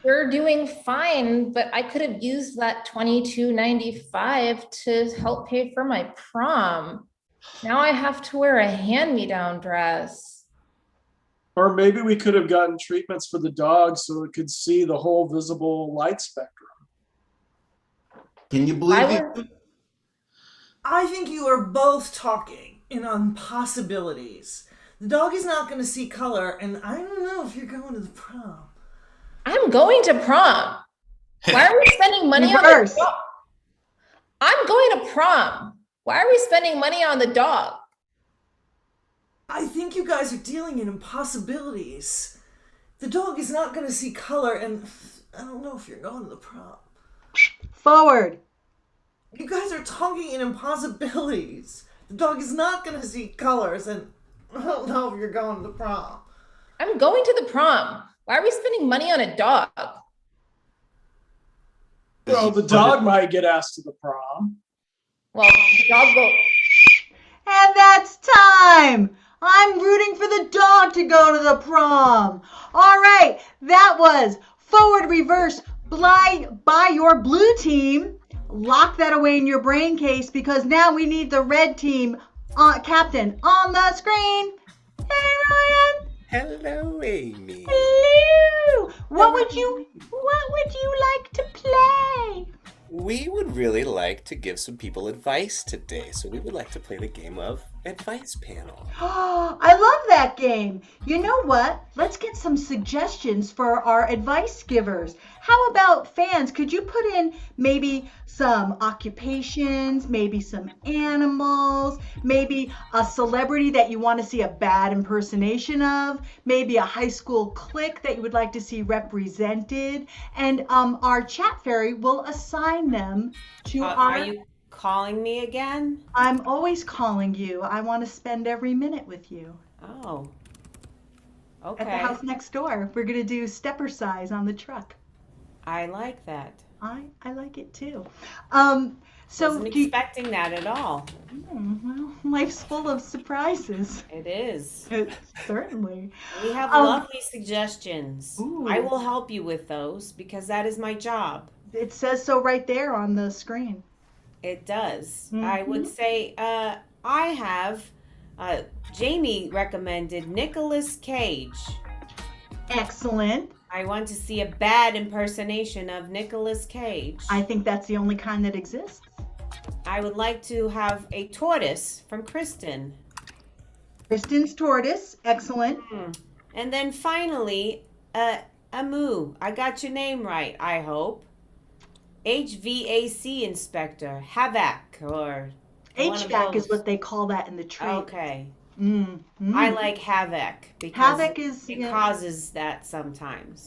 We're doing fine, but I could have used that $22.95 to help pay for my prom. Now I have to wear a hand-me-down dress. Or maybe we could have gotten treatments for the dog so it could see the whole visible light spectrum. Can you believe it? I think you are both talking in impossibilities. The dog is not going to see color, and I don't know if you're going to the prom. I'm going to prom. Why are we spending money on Reverse. the dog? I'm going to prom. Why are we spending money on the dog? I think you guys are dealing in impossibilities. The dog is not going to see color, and I don't know if you're going to the prom. Forward. You guys are talking in impossibilities. The dog is not going to see colors, and I don't know if you're going to the prom. I'm going to the prom. Why are we spending money on a dog? Well, the dog might get asked to the prom. Well, the dog will. And that's time. I'm rooting for the dog to go to the prom. All right, that was forward, reverse, by your blue team. Lock that away in your brain case because now we need the red team captain on the screen. Hey, Ryan. Hello, Amy. Hello. What would you like to play? We would really like to give some people advice today, so we would like to play the game of Advice Panel. Oh, I love that game. You know what? Let's get some suggestions for our advice givers. How about fans? Could you put in maybe some occupations, maybe some animals, maybe a celebrity that you want to see a bad impersonation of, maybe a high school clique that you would like to see represented, and our chat fairy will assign them to our... Are you calling me again? I'm always calling you. I want to spend every minute with you. Oh. Okay. At the house next door. We're going to do stepper size on the truck. I like that. I like it too. So Wasn't expecting that at all. well, life's full of surprises. It is. Certainly. We have Um, lovely suggestions. I Ooh. will help you with those because that is my job. It says so right there on the screen. It does. I would say I have Jamie recommended Nicolas Cage. Excellent. I want to see a bad impersonation of Nicolas Cage. I think that's the only kind that exists. I would like to have a tortoise from Kristen. Kristen's tortoise. Excellent. And then finally, Amu. I got your name right, I hope. HVAC inspector. Havoc or one of HVAC is those. what they call that in the trade. Okay. Mm-hmm. I like Havoc because Havoc is it causes that sometimes.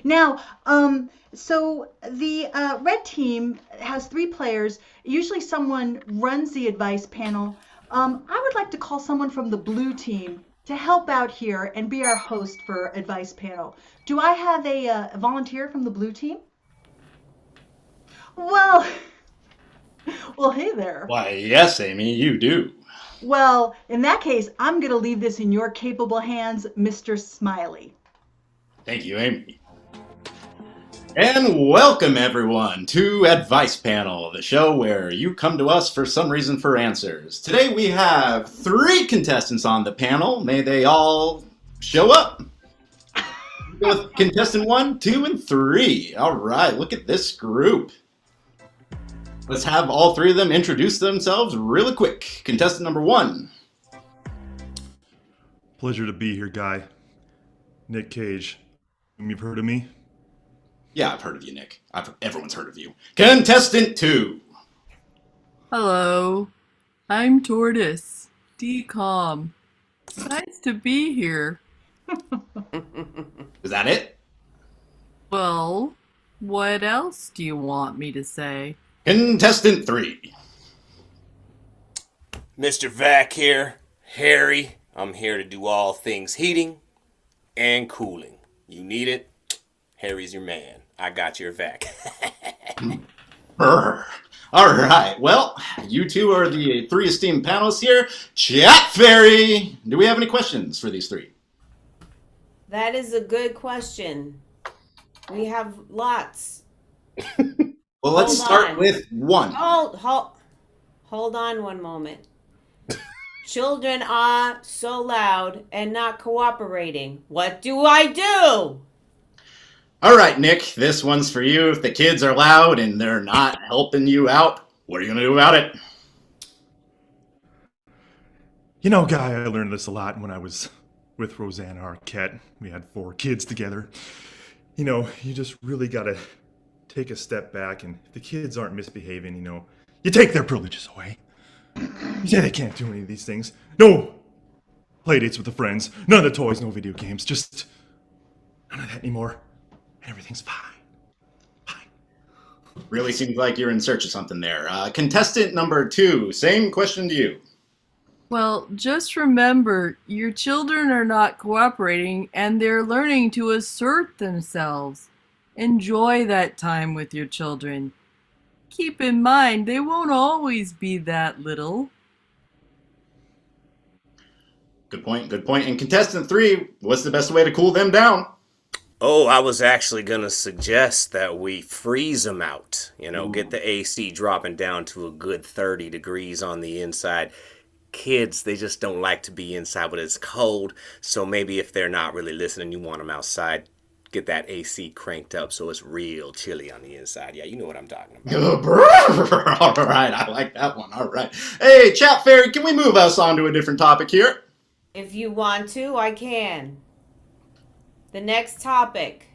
Now, so the red team has 3 players. Usually someone runs the advice panel. I would like to call someone from the blue team to help out here and be our host for advice panel. Do I have a volunteer from the blue team? Well, hey there. Why, yes, Amy, you do. Well, in that case, I'm going to leave this in your capable hands, Mr. Smiley. Thank you, Amy. And welcome, everyone, to Advice Panel, the show where you come to us for some reason for answers. Today we have 3 contestants on the panel. May they all show up. With contestant 1, 2, and 3. All right, look at this group. Let's have all 3 of them introduce themselves really quick. Contestant number 1. Pleasure to be here, Guy. Nick Cage. You've heard of me? Yeah, I've heard of you, Nick. Everyone's heard of you. Contestant 2. Hello, I'm Tortoise. Decom. Nice to be here. Is that it? Well, what else do you want me to say? Contestant 3. Mr. Vac here, Harry. I'm here to do all things heating and cooling. You need it? Harry's your man. I got your Vac. All right. Well, you 2 are the 3 esteemed panelists here. Chat Fairy. Do we have any questions for these 3? That is a good question. We have lots. Well, let's Hold start on. with 1. Hold on one moment. Children are so loud and not cooperating. What do I do? All right, Nick, this one's for you. If the kids are loud and they're not helping you out, what are you going to do about it? You know, Guy, I learned this a lot when I was with Rosanna Arquette. We had 4 kids together. You know, you just really got to take a step back, and if the kids aren't misbehaving, you know, you take their privileges away. You say they can't do any of these things. No play dates with the friends, none of the toys, no video games, just none of that anymore. And everything's fine. Really seems like you're in search of something there. Contestant number 2, same question to you. Well, just remember, your children are not cooperating and they're learning to assert themselves. Enjoy that time with your children. Keep in mind, they won't always be that little. Good point, good point. And contestant 3, what's the best way to cool them down? Oh, I was actually going to suggest that we freeze them out. You know, get the AC dropping down to a good 30 degrees on the inside. Kids, they just don't like to be inside when it's cold. So maybe if they're not really listening, you want them outside. Get that AC cranked up so it's real chilly on the inside. Yeah, you know what I'm talking about. All right, I like that one. All right. Hey, Chat Fairy, can we move us on to a different topic here? If you want to, I can. The next topic.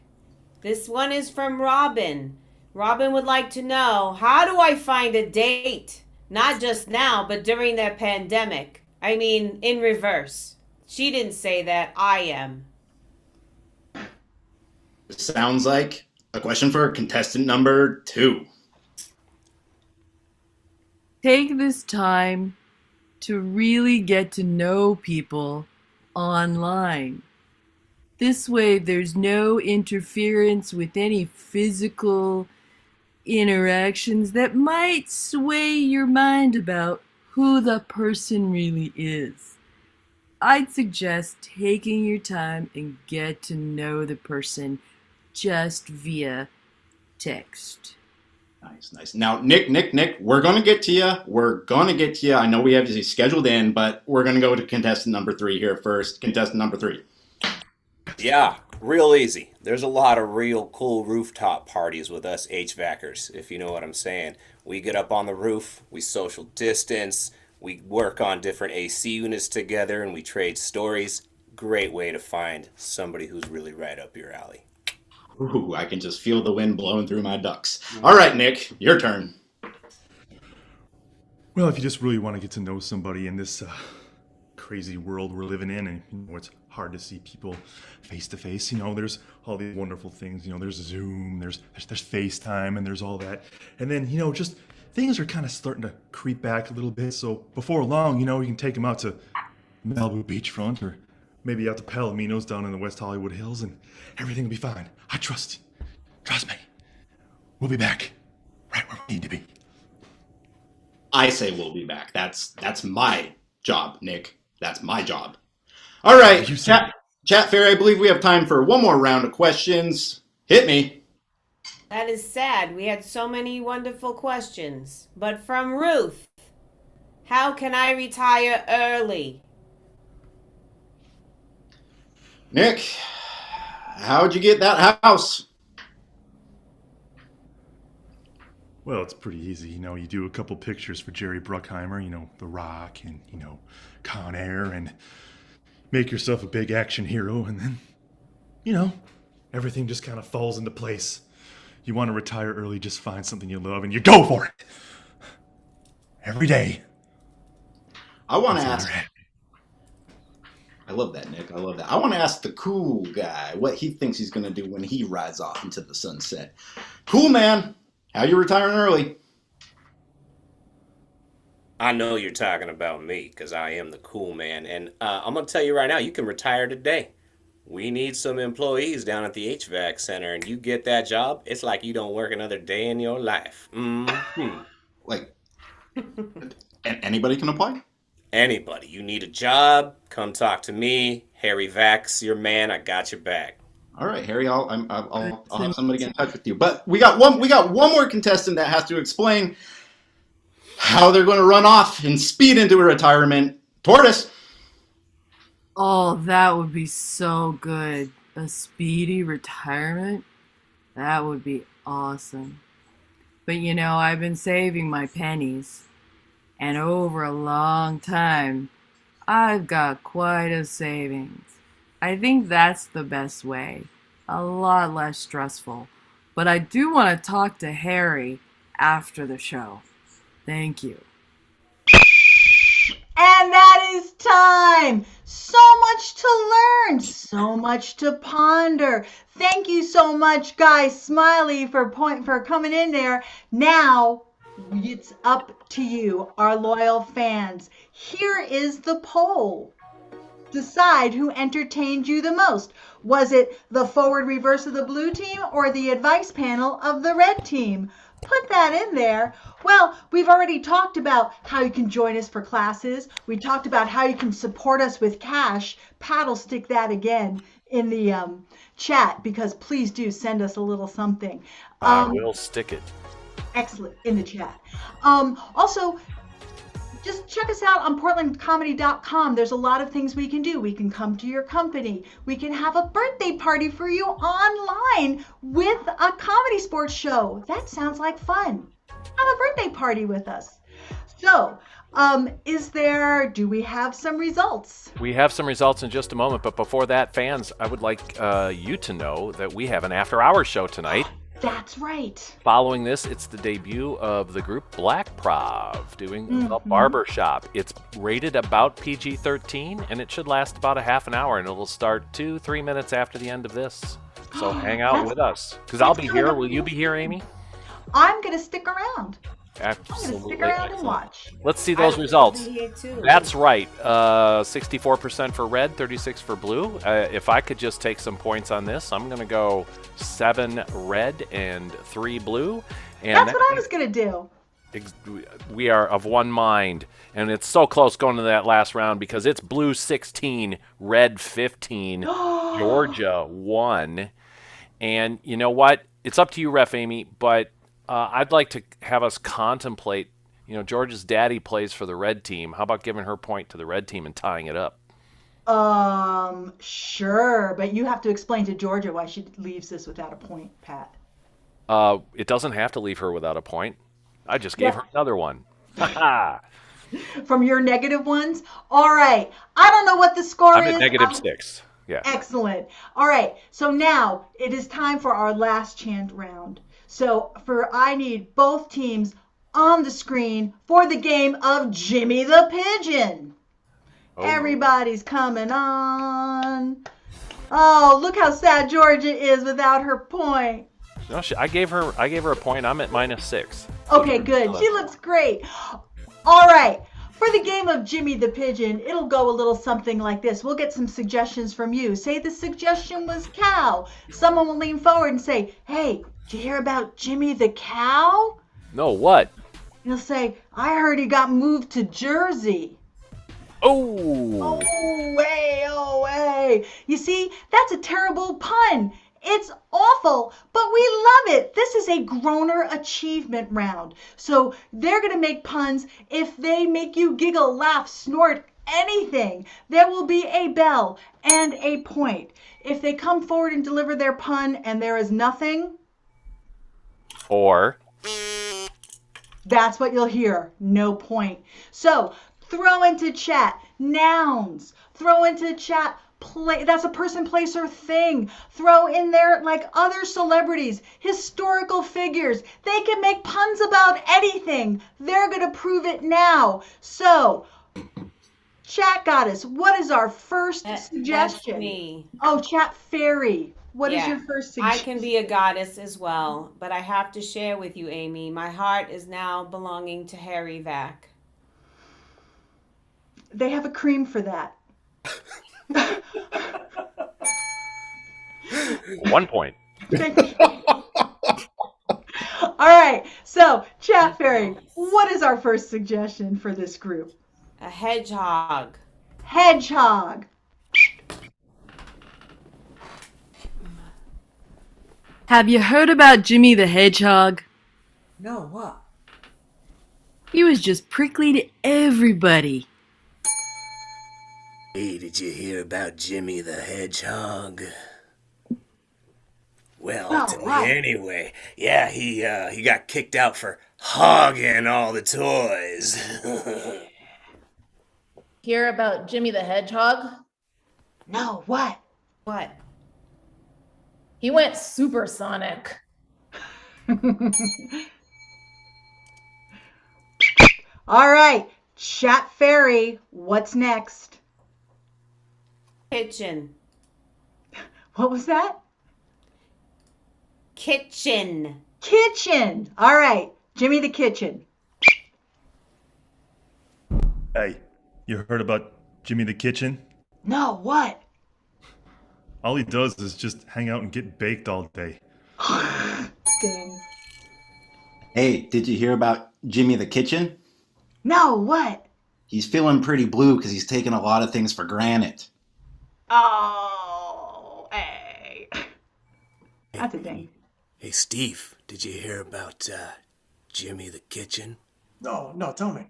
This one is from Robin. Robin would like to know, how do I find a date? Not just now, but during the pandemic. I mean, in reverse. She didn't say that, I am. Sounds like a question for contestant number 2. Take this time to really get to know people online. This way, there's no interference with any physical interactions that might sway your mind about who the person really is. I'd suggest taking your time and get to know the person just via text. Nice. Now, Nick, we're going to get to you. I know we have you scheduled in, but we're going to go to contestant number 3 here first. Contestant number 3. Yeah, real easy. There's a lot of real cool rooftop parties with us HVACers, if you know what I'm saying. We get up on the roof, we social distance, we work on different AC units together, and we trade stories. Great way to find somebody who's really right up your alley. Ooh, I can just feel the wind blowing through my ducts. All right, Nick, your turn. Well, if you just really want to get to know somebody in this crazy world we're living in, and it's hard to see people face to face. There's all these wonderful things. There's Zoom, there's FaceTime, and there's all that. And then just things are kind of starting to creep back a little bit. So before long, you can take them out to Malibu beachfront, or maybe out to Palominos down in the West Hollywood Hills, and everything will be fine. I trust you. Trust me. We'll be back right where we need to be. I say we'll be back. That's my job, Nick. That's my job. All right, chat fair, I believe we have time for one more round of questions. Hit me. That is sad. We had so many wonderful questions. But from Ruth, how can I retire early? Nick, how'd you get that house? Well, it's pretty easy. You do a couple pictures for Jerry Bruckheimer, The Rock, and, Con Air, and make yourself a big action hero, and then, everything just kind of falls into place. You want to retire early, just find something you love, and you go for it. Every day. I want to ask... I love that, Nick. I love that. I want to ask the cool guy what he thinks he's going to do when he rides off into the sunset. Cool man, how you retiring early? I know you're talking about me, because I am the cool man. And I'm going to tell you right now, you can retire today. We need some employees down at the HVAC center, and you get that job, it's like you don't work another day in your life. Mm-hmm. Like, anybody can apply? Anybody. You need a job, come talk to me. Harry Vax, your man, I got your back. All right, Harry, I'll have somebody get in touch with you. But we got one more contestant that has to explain how they're going to run off and speed into a retirement. Tortoise. Oh, that would be so good. A speedy retirement? That would be awesome. But I've been saving my pennies. And over a long time, I've got quite a savings. I think that's the best way. A lot less stressful. But I do want to talk to Harry after the show. Thank you. And that is time. So much to learn, so much to ponder. Thank you so much, Guy Smiley, for coming in there. Now it's up to you, our loyal fans. Here is the poll. Decide who entertained you the most. Was it the forward reverse of the blue team or the advice panel of the red team? Put that in there. Well, we've already talked about how you can join us for classes. We talked about how you can support us with cash. Pat will stick that again in the chat, because please do send us a little something. I will stick it. Excellent, in the chat. Also, just check us out on portlandcomedy.com. There's a lot of things we can do. We can come to your company. We can have a birthday party for you online with a comedy sports show. That sounds like fun. Have a birthday party with us. So, do we have some results? We have some results in just a moment, but before that, fans, I would like you to know that we have an after-hours show tonight. That's right. Following this, it's the debut of the group BlackProv doing the Barbershop. It's rated about PG-13, and it should last about a half an hour, and it'll start 2-3 minutes after the end of this. So hang out with us, because I'll be here. Will you be here, Amy? I'm going to stick around. I'm going to Absolutely. stick around and excellent. watch. Let's see I those will results. be here too. That's right. 64% for red, 36 for blue. If I could just take some points on this, I'm going to go 7 red and 3 blue. And That's what I was going to do. we are of one mind, and it's so close going to that last round because it's blue 16, red 15, Georgia 1. And you know what? It's up to you, Ref Amy, but I'd like to have us contemplate, Georgia's daddy plays for the red team. How about giving her point to the red team and tying it up? Sure, but you have to explain to Georgia why she leaves this without a point, Pat. It doesn't have to leave her without a point. I just gave her another one. From your negative ones? All right. I don't know what the score I'm is. at negative 6. Yeah. Excellent. All right. So now it is time for our last chant round. So I need both teams on the screen for the game of Jimmy the Pigeon. Oh. Everybody's coming on. Oh, look how sad Georgia is without her point. No, I gave her a point. I'm at minus 6. Okay, good. She looks great. All right. For the game of Jimmy the Pigeon, it'll go a little something like this. We'll get some suggestions from you. Say the suggestion was cow. Someone will lean forward and say, hey, did you hear about Jimmy the cow? No, what? You'll say, I heard he got moved to Jersey. Oh. Oh, way. You see, that's a terrible pun. It's awful, but we love it. This is a groaner achievement round. So they're going to make puns. If they make you giggle, laugh, snort, anything, there will be a bell and a point. If they come forward and deliver their pun and there is nothing, Or that's what you'll hear. No point. So throw into chat nouns. Throw into chat that's a person, place, or thing. Throw in there like other celebrities, historical figures. They can make puns about anything. They're going to prove it now. So, Chat Goddess, what is our first suggestion? That's me. Oh, Chat Fairy. What is your first I suggestion? can be a goddess as well, but I have to share with you, Amy. My heart is now belonging to Harry Vac. They have a cream for that. 1 point. All right. So, Chat Fairy, what is our first suggestion for this group? A hedgehog. Hedgehog. Have you heard about Jimmy the Hedgehog? No, what? He was just prickly to everybody. Hey, did you hear about Jimmy the Hedgehog? Well, tell me anyway. Yeah, he got kicked out for hogging all the toys. Hear about Jimmy the Hedgehog? No, what? What? He went supersonic. All right. Chat Fairy, what's next? Kitchen. What was that? Kitchen. Kitchen. All right. Jimmy the Kitchen. Hey, you heard about Jimmy the Kitchen? No, what? All he does is just hang out and get baked all day. Dang. Hey, did you hear about Jimmy the Kitchen? No, what? He's feeling pretty blue because he's taking a lot of things for granted. Oh, hey. That's a thing. Hey, Steve, did you hear about Jimmy the Kitchen? No, tell me.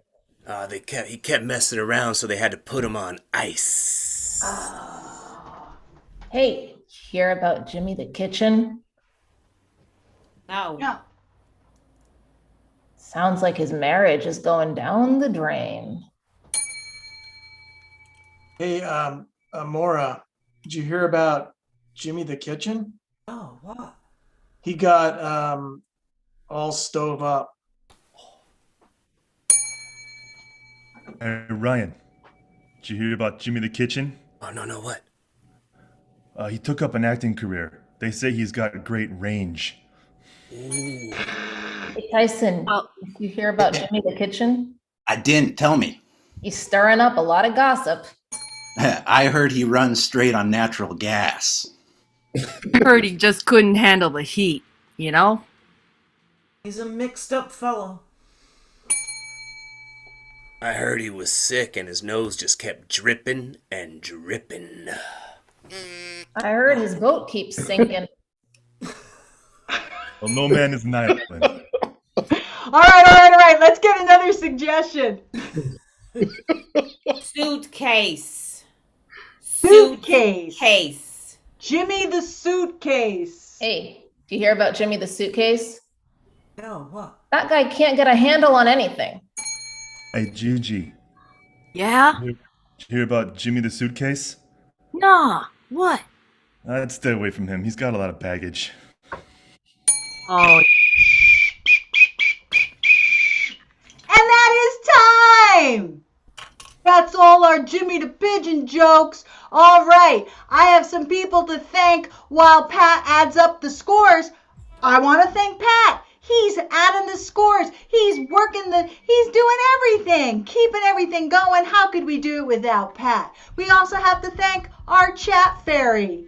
He kept messing around, so they had to put him on ice. Hey, hear about Jimmy the Kitchen? No. No. Sounds like his marriage is going down the drain. Hey, Maura, did you hear about Jimmy the Kitchen? Oh, what? He got all stove up. Hey, Ryan, did you hear about Jimmy the Kitchen? Oh, no, what? He took up an acting career. They say he's got great range. Ooh. Tyson, Well- you hear about Jimmy the Kitchen? I didn't. Tell me. He's stirring up a lot of gossip. I heard he runs straight on natural gas. Heard he just couldn't handle the heat, you know? He's a mixed up fellow. I heard he was sick and his nose just kept dripping and dripping. I heard his boat keeps sinking. Well, no man is an island. All right. Let's get another suggestion. Suitcase. Suitcase. Jimmy the suitcase. Hey, do you hear about Jimmy the Suitcase? No, what? That guy can't get a handle on anything. Hey, Gigi. Yeah? Did you hear about Jimmy the Suitcase? Nah. What? I'd stay away from him. He's got a lot of baggage. Oh, And that is time! That's all our Jimmy the Pigeon jokes. All right, I have some people to thank while Pat adds up the scores. I want to thank Pat. He's adding the scores. He's doing everything, keeping everything going. How could we do it without Pat? We also have to thank our chat fairy,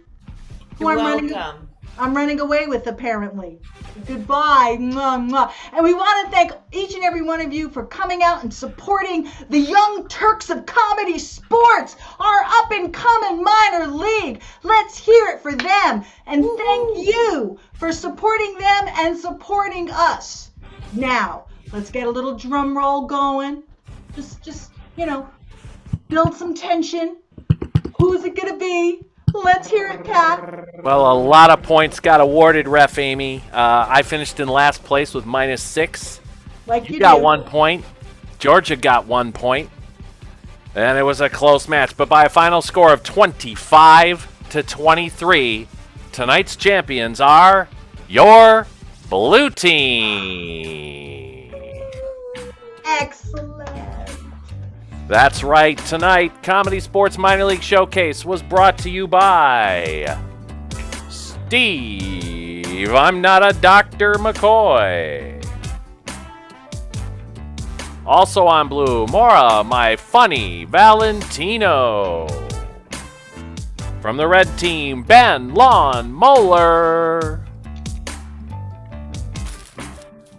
who You're welcome. I'm running away with, apparently. Goodbye. Mwah, mwah. And we want to thank each and every one of you for coming out and supporting the Young Turks of Comedy Sports, our up-and-coming minor league. Let's hear it for them. And thank you for supporting them and supporting us. Now, let's get a little drum roll going. Just build some tension. Who's it going to be? Let's hear it, Pat. Well, a lot of points got awarded, Ref Amy. I finished in last place with -6. Like You you got do. 1 point. Georgia got 1 point. And it was a close match. But by a final score of 25-23, tonight's champions are your blue team. Excellent. That's right. Tonight, Comedy Sports Minor League Showcase was brought to you by Steve, I'm not a Dr. McCoy. Also on blue, Mora, my funny Valentino. From the red team, Ben Lawn Moeller.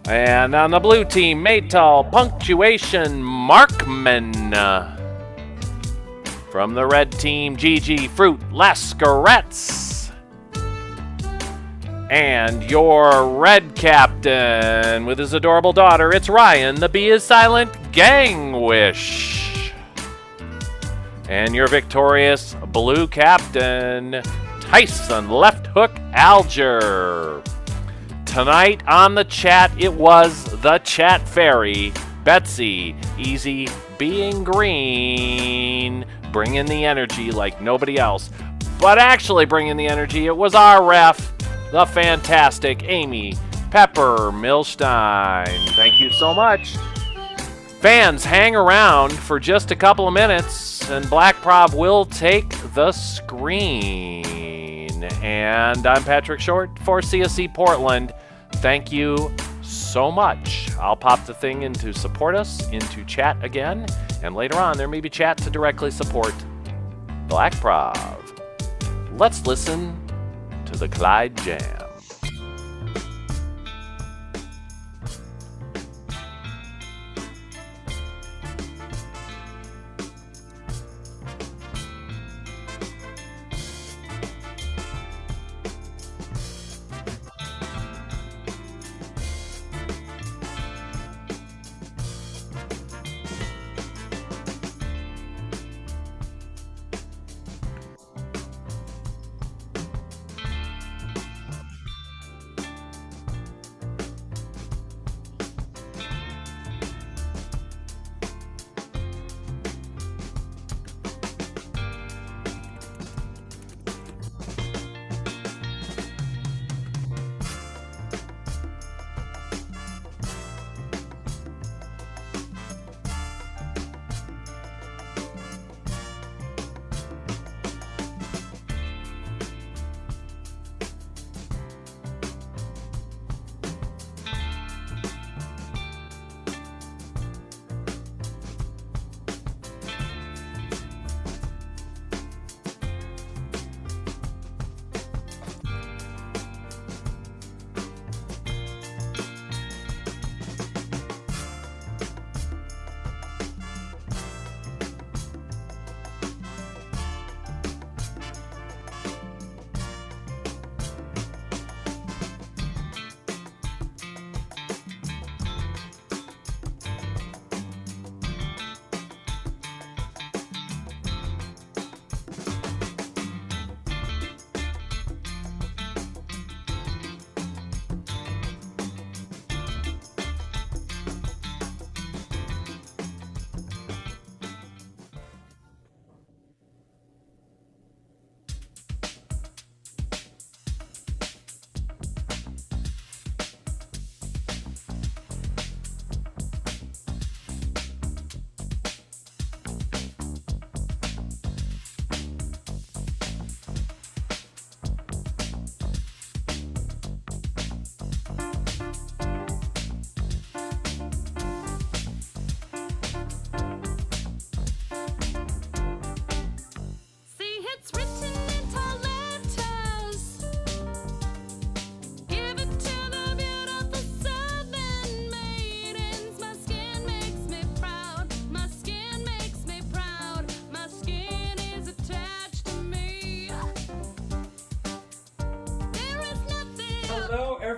And on the blue team, Maytal Punctuation Markman. From the red team, Gigi Fruit Lascaretz. And your red captain with his adorable daughter, it's Ryan, the B is silent, Gangwish. And your victorious blue captain, Tyson Left Hook Alger. Tonight on the chat, it was the chat fairy, Betsy, easy being green, bringing the energy like nobody else. But actually bringing the energy, it was our ref, the fantastic Amy Pepper Milstein. Thank you so much. Fans, hang around for just a couple of minutes, and BlackProv will take the screen. And I'm Patrick Short for CSC Portland. Thank you so much. I'll pop the thing into support us, into chat again, and later on there may be chat to directly support BlackProv. Let's listen to the Clyde Jam.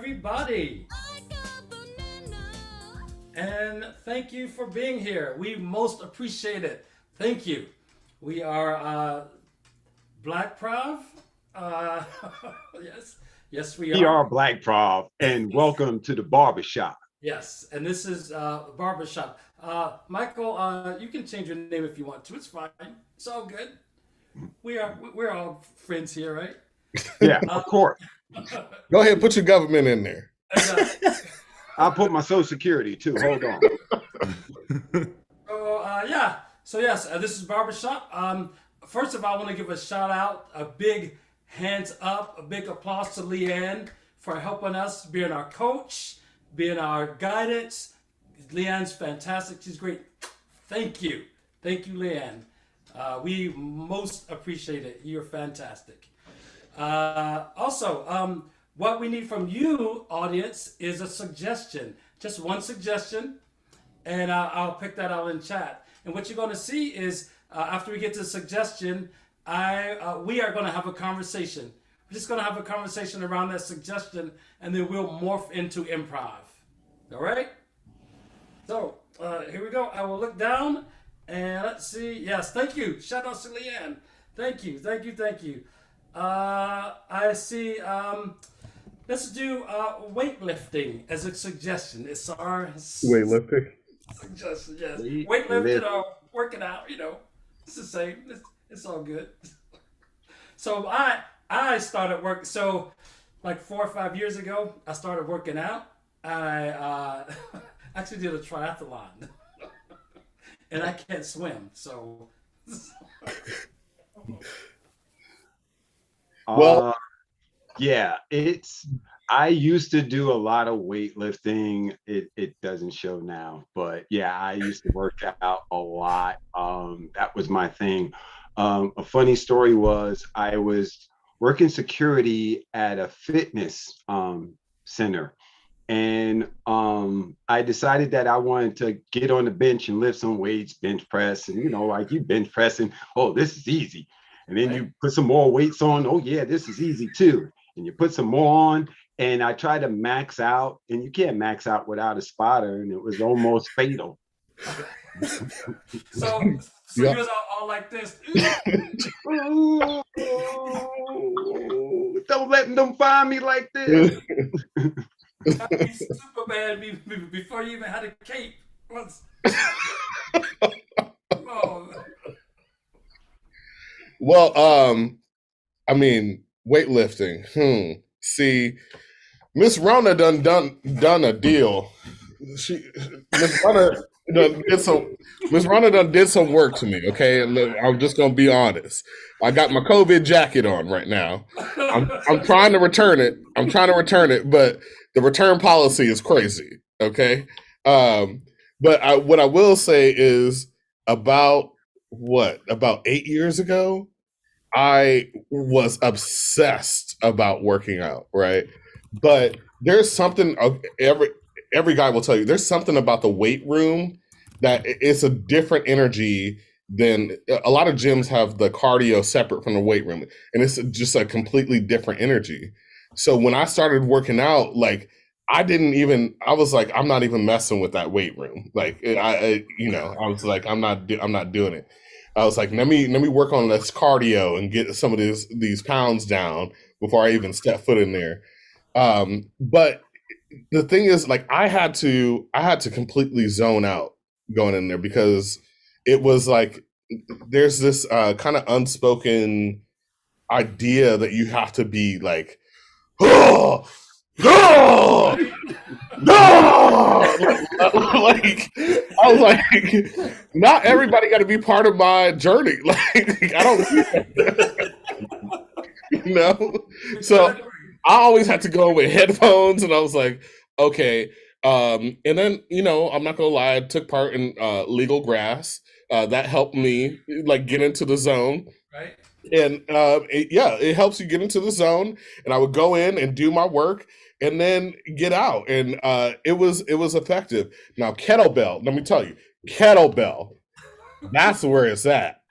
everybody. And thank you for being here. We most appreciate it. Thank you. We are BlackProv. Yes, we are. BlackProv, and welcome to the barbershop. Yes, and this is Barbershop. Michael, you can change your name if you want to. It's fine. It's all good. We're all friends here, right? Yeah, of course. Go ahead, put your government in there. I'll put my social security too. Hold on. So yes, this is Barbershop. First of all, I want to give a shout out, a big hands up, a big applause to Leanne for helping us, being our coach, being our guidance. Leanne's fantastic. She's great. Thank you, Leanne. We most appreciate it. You're fantastic. Also, what we need from you, audience, is a suggestion. Just one suggestion, and I'll pick that out in chat. And what you're going to see is after we get to the suggestion, we are going to have a conversation. We're just going to have a conversation around that suggestion, and then we'll morph into improv. All right? So here we go. I will look down, and let's see. Yes, thank you. Shout out to Leanne. Thank you. I see. Let's do weightlifting as a suggestion. It's our weightlifting suggestion. Yes, weightlifting or working out. It's the same. It's all good. So I started work. So like 4 or 5 years ago, I started working out. I actually did a triathlon, and I can't swim. So. Well, yeah, I used to do a lot of weightlifting. It doesn't show now, but yeah, I used to work out a lot. That was my thing. A funny story was I was working security at a fitness center, and I decided that I wanted to get on the bench and lift some weights, bench press, and like you bench pressing, oh, this is easy. And then you put some more weights on. Oh yeah, this is easy too. And you put some more on. And I tried to max out, and you can't max out without a spotter, and it was almost fatal. So you was all like this. Don't let them find me like this. Superman before you even had a cape. Oh. Well, I mean, weightlifting. See, Miss Rona done a deal. Miss Rona did some work to me. Okay, I'm just gonna be honest. I got my COVID jacket on right now. I'm trying to return it. But the return policy is crazy. Okay, but what I will say is about 8 years ago, I was obsessed about working out, right? But there's something every guy will tell you, there's something about the weight room that it's a different energy than a lot of gyms have the cardio separate from the weight room, and it's just a completely different energy. So when I started working out, like I was like, I'm not even messing with that weight room. Like I was like, I'm not doing it. I was like, let me work on this cardio and get some of these pounds down before I even step foot in there. But the thing is, like, I had to completely zone out going in there, because it was like there's this kind of unspoken idea that you have to be like, oh, oh, no! Like I was like, not everybody got to be part of my journey. Like I don't, So I always had to go with headphones, and I was like, okay. And then I'm not gonna lie, I took part in legal grass. That helped me like get into the zone. Right. And it helps you get into the zone. And I would go in and do my work, and then get out, and it was effective. Now kettlebell, let me tell you, kettlebell, that's where it's at.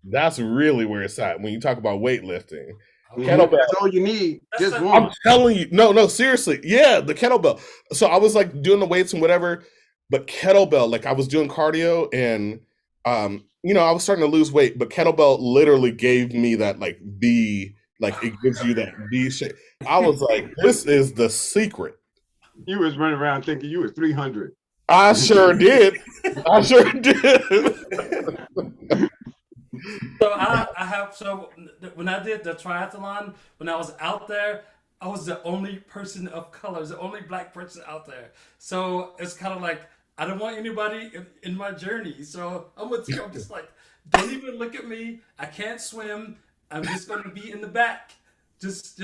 That's really where it's at when you talk about weightlifting. Kettlebell. That's all you need. That's Just a- one. I'm telling you, no, seriously, yeah, the kettlebell. So I was like doing the weights and whatever, but kettlebell, like I was doing cardio and I was starting to lose weight, but kettlebell literally gave me that it gives you that V shape. I was like, this is the secret. You was running around thinking you was 300. I sure did. I sure did. So when I did the triathlon, when I was out there, I was the only person of color, the only black person out there. So it's kind of like I don't want anybody in my journey. So I'm with you. I'm just like, don't even look at me. I can't swim. I'm just going to be in the back. Just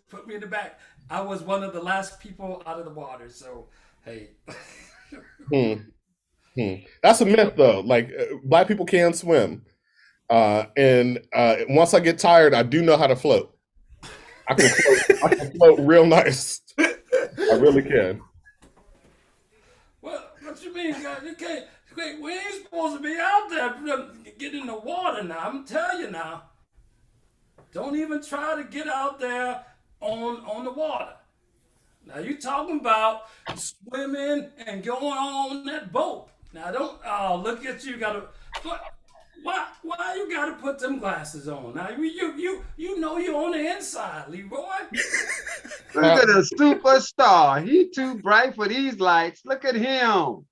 put me in the back. I was one of the last people out of the water. So hey. That's a myth, though. Like black people can swim, and once I get tired, I do know how to float. I can float. I can float real nice. I really can. What you mean, guys? You can't. We ain't supposed to be out there getting in the water now. I'm telling you now. Don't even try to get out there on the water. Now you talking about swimming and going on that boat. Now don't look at you. Why you gotta put them glasses on? Now you know you're on the inside, Leroy. Look at a superstar. He too bright for these lights. Look at him.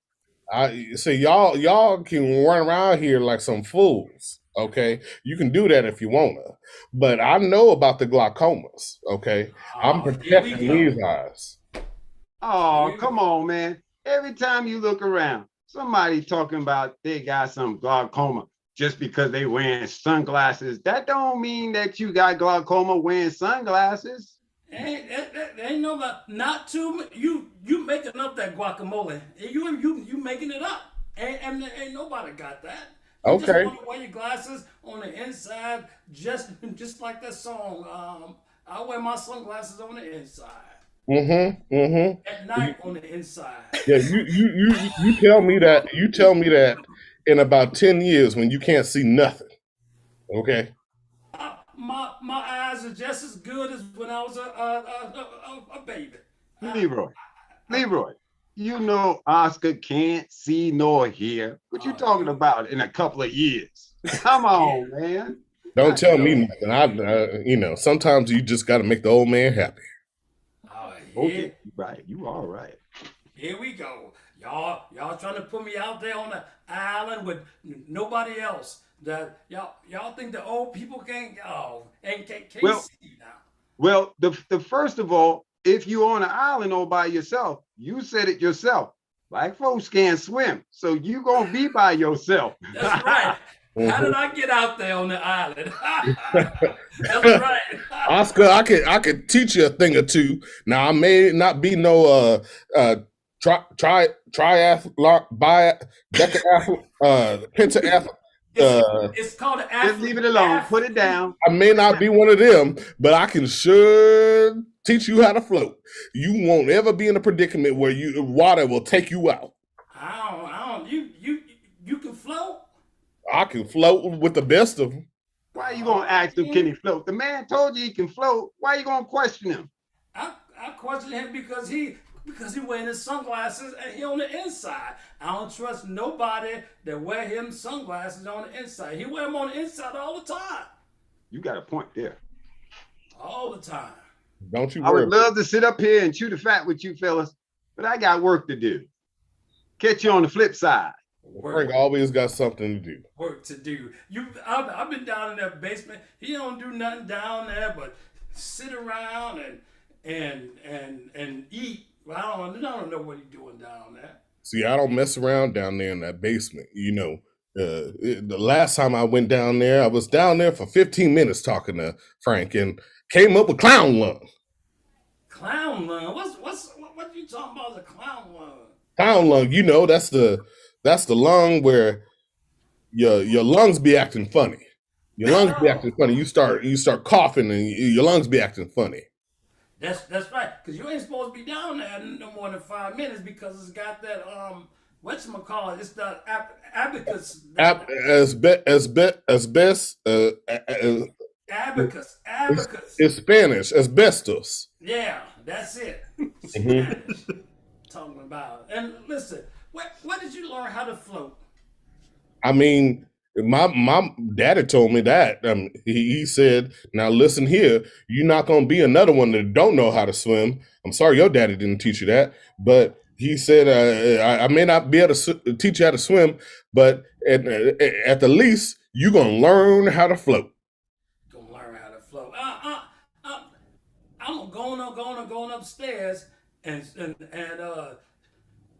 I see y'all can run around here like some fools. Okay, you can do that if you wanna, but I know about the glaucomas. Okay, I'm protecting these eyes. Oh, come on, man. Every time you look around, somebody talking about they got some glaucoma just because they wearing sunglasses. That don't mean that you got glaucoma wearing sunglasses. Ain't no not too. You making up that guacamole. You making it up. Ain't nobody got that. You Okay. just want to wear your glasses on the inside, just like that song. I wear my sunglasses on the inside. At night on the inside. Yeah, you tell me that. You tell me that in about 10 years when you can't see nothing. Okay. My eyes are just as good as when I was a baby. Leroy, you know Oscar can't see nor hear. What you talking about in a couple of years? Come on, man. Don't tell me nothing. Sometimes you just got to make the old man happy. Okay, right. You all right. Here we go. Y'all trying to put me out there on the island with nobody else. That y'all think the old people can't see now. Well, the first of all, if you're on an island all by yourself, you said it yourself. Black folks can't swim, so you gonna be by yourself. That's right. How did I get out there on the island? That's right. Oscar, I could teach you a thing or two. Now I may not be no triathlon, pentathlete. It's called an athlete. Just leave it alone. Put it down. I may not be one of them, but I can sure teach you how to float. You won't ever be in a predicament where water will take you out. I don't. You can float. I can float with the best of them. Why you gonna ask him can he float? The man told you he can float. Why you gonna question him? I question him because he wearing his sunglasses and he on the inside. I don't trust nobody that wear him sunglasses on the inside. He wear them on the inside all the time. You got a point there. All the time. Don't you I worry. would love to sit up here and chew the fat with you fellas, but I got work to do. Catch you on the flip side. Frank always got something to do. Work to do. I've been down in that basement. He don't do nothing down there but sit around and eat. Well, I don't know what he's doing down there. See, I don't mess around down there in that basement. The last time I went down there, I was down there for 15 minutes talking to Frank and came up with clown lung. Clown lung? What you talking about? The clown lung? Clown lung, that's the lung where your lungs be acting funny. Your lungs be acting funny. You start coughing and your lungs be acting funny. That's right, because you ain't supposed to be down there no more than 5 minutes because it's got that whatchamacallit, it's the abacus. Abacus. It's Spanish, asbestos. Yeah, that's it. Mhm. Spanish. Talking about. And listen, where did you learn how to float? I mean, my daddy told me that. He said, "Now listen here, you're not gonna be another one that don't know how to swim. I'm sorry your daddy didn't teach you that, but he said I may not be able to teach you how to swim, but at the least you're gonna learn how to float." Gonna learn how to float. I'm going upstairs and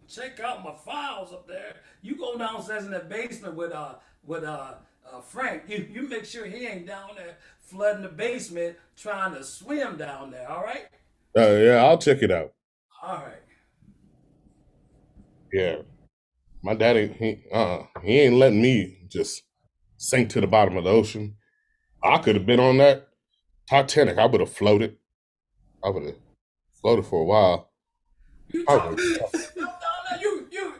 check out my files up there. You go downstairs in that basement with Frank. You make sure he ain't down there flooding the basement trying to swim down there. All right. Yeah, I'll check it out. All right. Yeah, my daddy he ain't letting me just sink to the bottom of the ocean. I could have been on that Titanic. I would have floated. I would have floated for a while. You talking down there?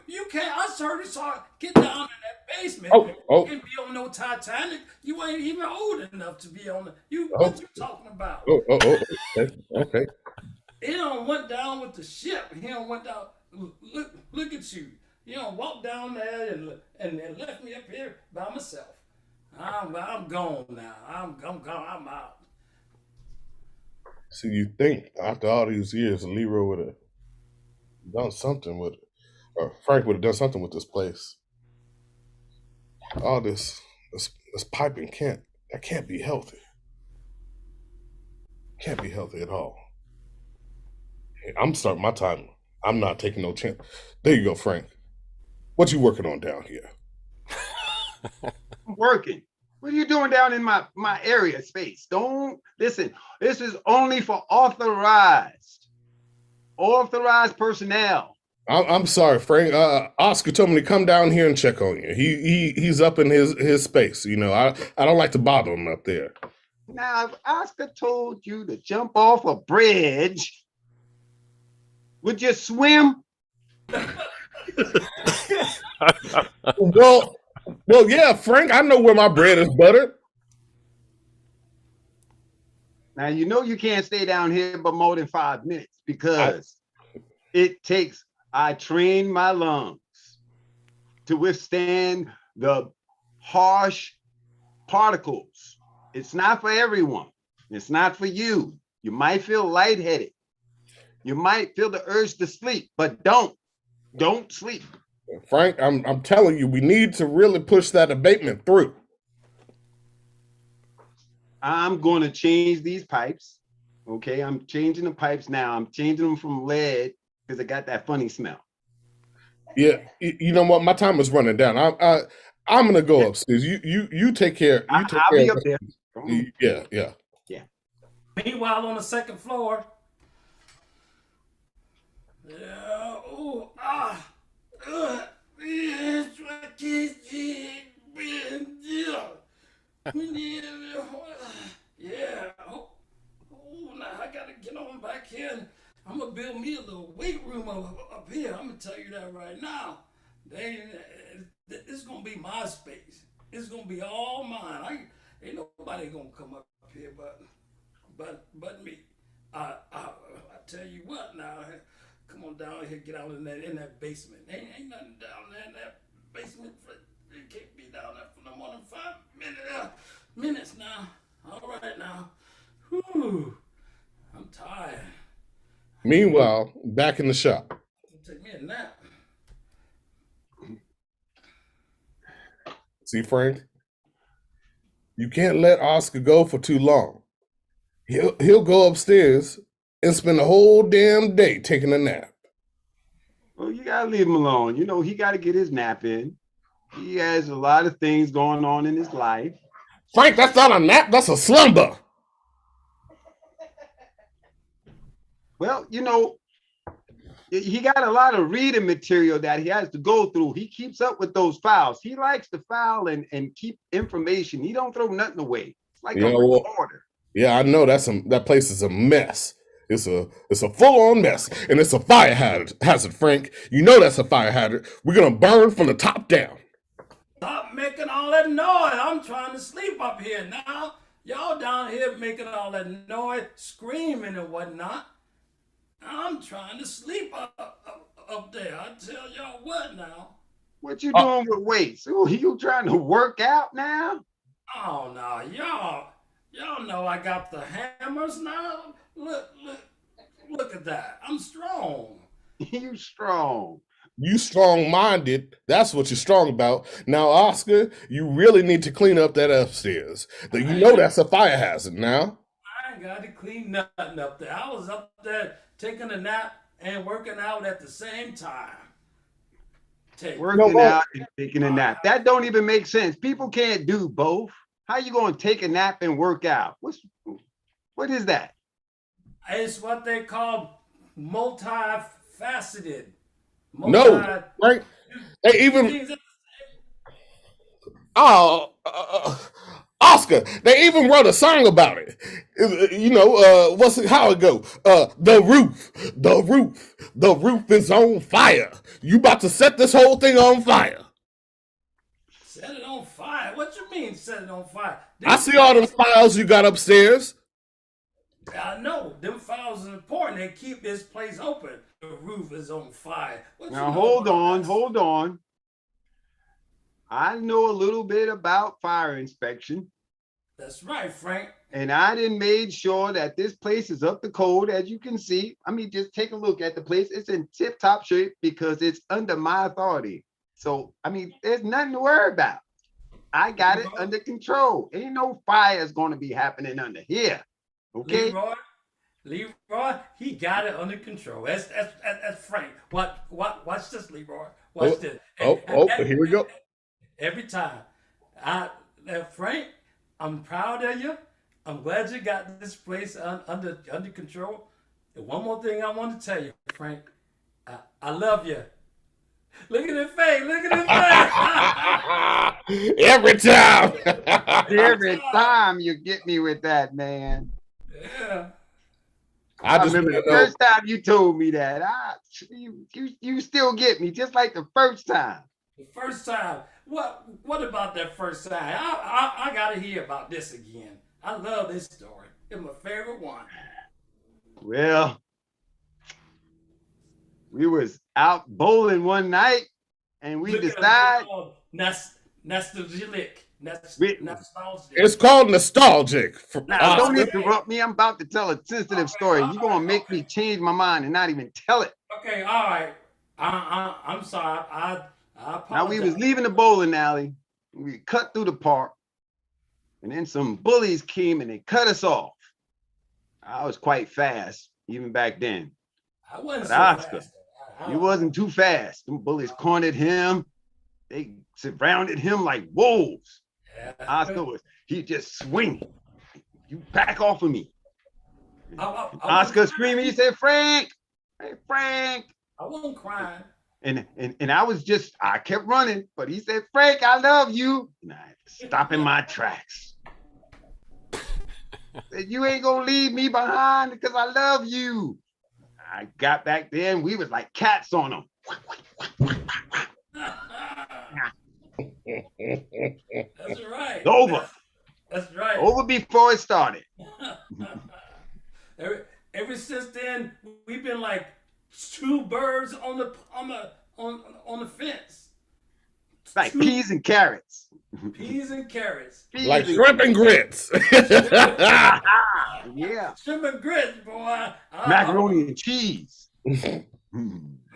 You can't. I certainly saw get down in that basement. Oh. You can't be on no Titanic. You ain't even old enough to be on the. What you talking about? Okay. He don't went down with the ship. He don't went down. Look at you. You don't walk down there and left me up here by myself. I'm gone now. I'm gone. I'm out. So you think after all these years, Leroy would have done something with it, or Frank would have done something with this place? All this piping can't be healthy. Can't be healthy at all. I'm starting my timer. I'm not taking no chance. There you go, Frank. What you working on down here? I'm working. What are you doing down in my area space? Don't listen. This is only for authorized personnel. I'm sorry, Frank. Oscar told me to come down here and check on you. He's up in his space. You know, I don't like to bother him up there. Now, if Oscar told you to jump off a bridge, would you swim? Well, yeah, Frank. I know where my bread is buttered. Now you know you can't stay down here but more than 5 minutes because I train my lungs to withstand the harsh particles. It's not for everyone. It's not for you. You might feel lightheaded. You might feel the urge to sleep, but don't sleep. Frank, I'm telling you, we need to really push that abatement through. I'm going to change these pipes. Okay, I'm changing the pipes now. I'm changing them from lead because it got that funny smell. Yeah, you know what? My time is running down. I'm gonna go upstairs. You take care. I'll be up there. Yeah. Meanwhile, on the second floor. Yeah. Oh. Yeah. Oh, now I gotta get on back here. I'm gonna build me a little weight room up here. I'm gonna tell you that right now. It's gonna be my space. It's gonna be all mine. Ain't nobody gonna come up here but me. I tell you what now. Come on down here, get out in that basement. Ain't nothing down there in that basement. You can't be down there for no more than 5 minutes now. All right now. Whew. I'm tired. Meanwhile, back in the shop. Take me a nap. See, Frank, you can't let Oscar go for too long. He'll go upstairs and spend the whole damn day taking a nap. Well, you gotta leave him alone. You know, he gotta get his nap in. He has a lot of things going on in his life. Frank, that's not a nap, that's a slumber. Well, you know, he got a lot of reading material that he has to go through. He keeps up with those files. He likes to file and keep information. He don't throw nothing away. It's like a recorder. Yeah, I know that place is a mess. It's a full-on mess, and it's a fire hazard, Frank. You know that's a fire hazard. We're gonna burn from the top down. Stop making all that noise. I'm trying to sleep up here now. Y'all down here making all that noise, screaming and whatnot. I'm trying to sleep up there. I tell y'all what now. What you doing with weights? Ooh, you trying to work out now? Oh no, y'all know I got the hammers now. Look at that. I'm strong. You strong. You strong-minded. That's what you're strong about. Now, Oscar, you really need to clean up that upstairs. You know that's a fire hazard now. I ain't got to clean nothing up there. I was up there taking a nap and working out at the same time. Working out and taking a nap. That don't even make sense. People can't do both. How you going to take a nap and work out? What is that? It's what they call multifaceted. No, right? They even Oscar. They even wrote a song about it. You know, how it go? The roof is on fire. You about to set this whole thing on fire. Set it on fire? What you mean set it on fire? I see all them files you got upstairs. I know. Them files are important. They keep this place open. The roof is on fire. Now, hold on. I know a little bit about fire inspection. That's right, Frank. And I done made sure that this place is up to code, as you can see. I mean, just take a look at the place. It's in tip-top shape because it's under my authority. So, I mean, there's nothing to worry about. I got it under control. Ain't no fires going to be happening under here. Okay? Leroy, he got it under control. That's Frank. Watch this, Leroy. Watch this. Here we go. Every time. Frank, I'm proud of you. I'm glad you got this place under control. And one more thing I want to tell you, Frank. I love you. Look at his face. Look at his face. Every time. Every time you get me with that, man. Yeah. I remember the first time you told me that. You still get me just like the first time. The first time. What about that first time? I gotta hear about this again. I love this story. It's my favorite one. Well, we was out bowling one night and we decided nostalgic. It's called nostalgic. Now, don't interrupt me. I'm about to tell a sensitive story. You're gonna make me change my mind and not even tell it. Okay, all right. I'm sorry. I apologize. Now we was leaving the bowling alley. We cut through the park, and then some bullies came and they cut us off. I was quite fast even back then. I wasn't so Oscar, fast. he wasn't too fast. Them bullies cornered him. They surrounded him like wolves. Yeah. Oscar he just swinging. You back off of me. Oscar screaming. He said, "Frank, hey Frank." I wasn't crying. And I kept running, but he said, "Frank, I love you." And I had to stop in my tracks. Said, "You ain't gonna leave me behind because I love you." I got back there and we was like cats on him. That's right. It's over. That's right. Over before it started. Ever since then, we've been like two birds on the fence. Like peas and carrots. Peas and carrots. Like shrimp and grits. Yeah. Shrimp and grits, boy. Macaroni and cheese.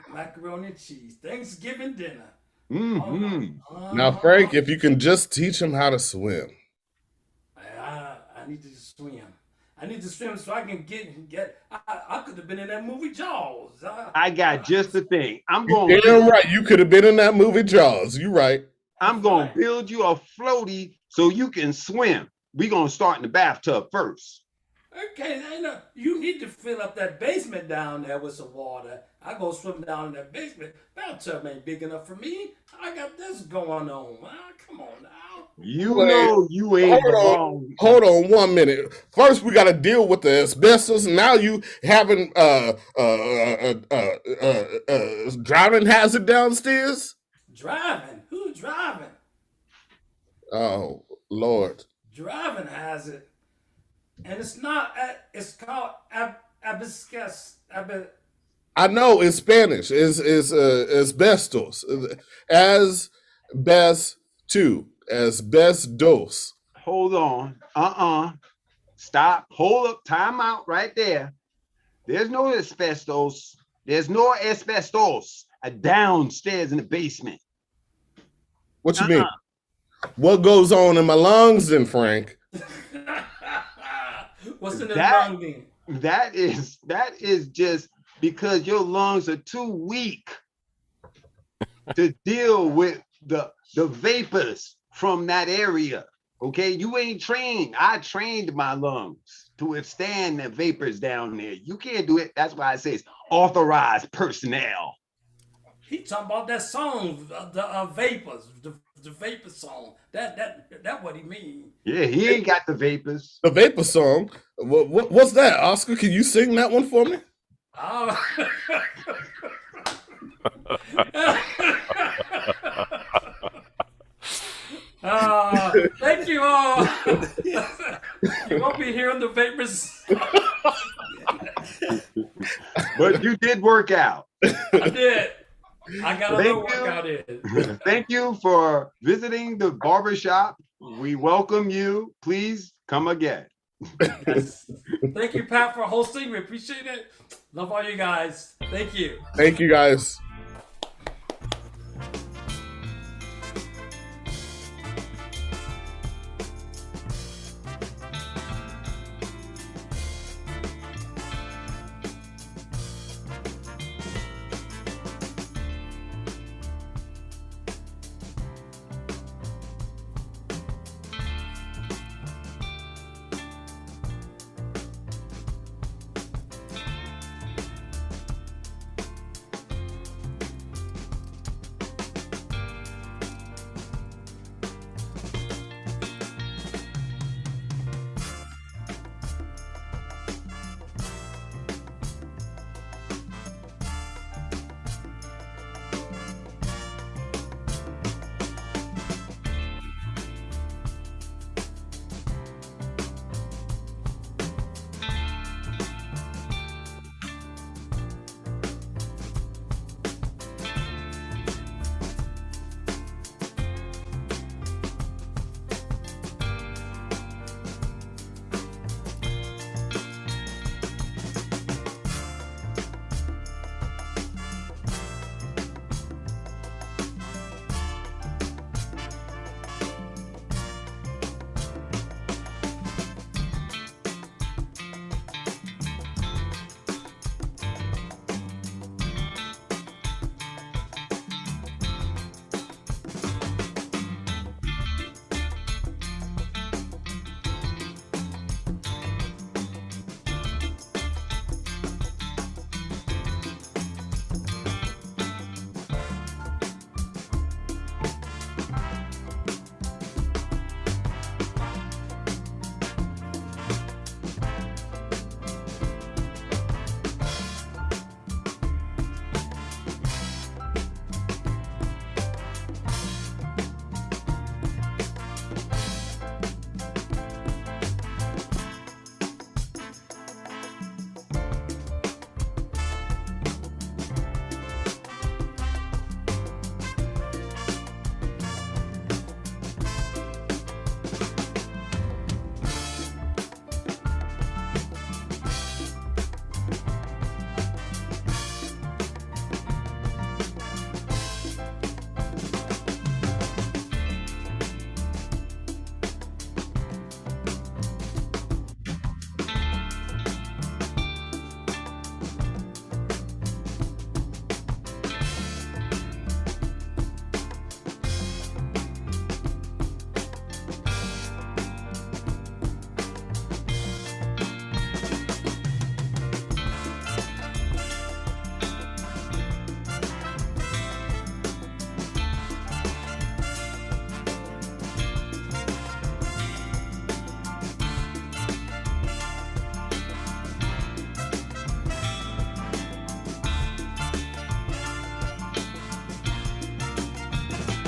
Macaroni and cheese. Thanksgiving dinner. Mm-hmm. Now, Frank, if you can just teach him how to swim. I need to swim. I need to swim so I can get. I could have been in that movie Jaws. I got just the thing. You're damn right. You could have been in that movie Jaws. You right. I'm going to build you a floaty so you can swim. We're going to start in the bathtub first. Okay, you need to fill up that basement down there with some water. I go swim down in that basement. Bathtub ain't big enough for me. I got this going on. Come on now. You know you ain't wrong. Hold on 1 minute. First, we got to deal with the asbestos. Now you having driving hazard downstairs. Driving? Who's driving? Oh Lord. Driving hazard. and it's not. It's called hibiscus. I know in Spanish is asbestos. Asbestos. Hold on. Stop. Hold up. Time out right there. There's no asbestos. There's no asbestos downstairs in the basement. What you mean? What goes on in my lungs then, Frank? What's in the lung mean? That is just because your lungs are too weak to deal with the vapors from that area. Okay, you ain't trained. I trained my lungs to withstand the vapors down there. You can't do it. That's why I say it's authorized personnel. He talking about that song, the vapors, the vapor song. That what he mean? Yeah, he ain't got the vapors. The vapor song. What's that, Oscar? Can you sing that one for me? Oh. Thank you all. You won't be hearing the vapors. But you did work out. I did. I got a little workout in. Thank you for visiting the barbershop. We welcome you. Please come again. Yes. Thank you, Pat, for hosting. We appreciate it. Love all you guys. Thank you. Thank you, guys.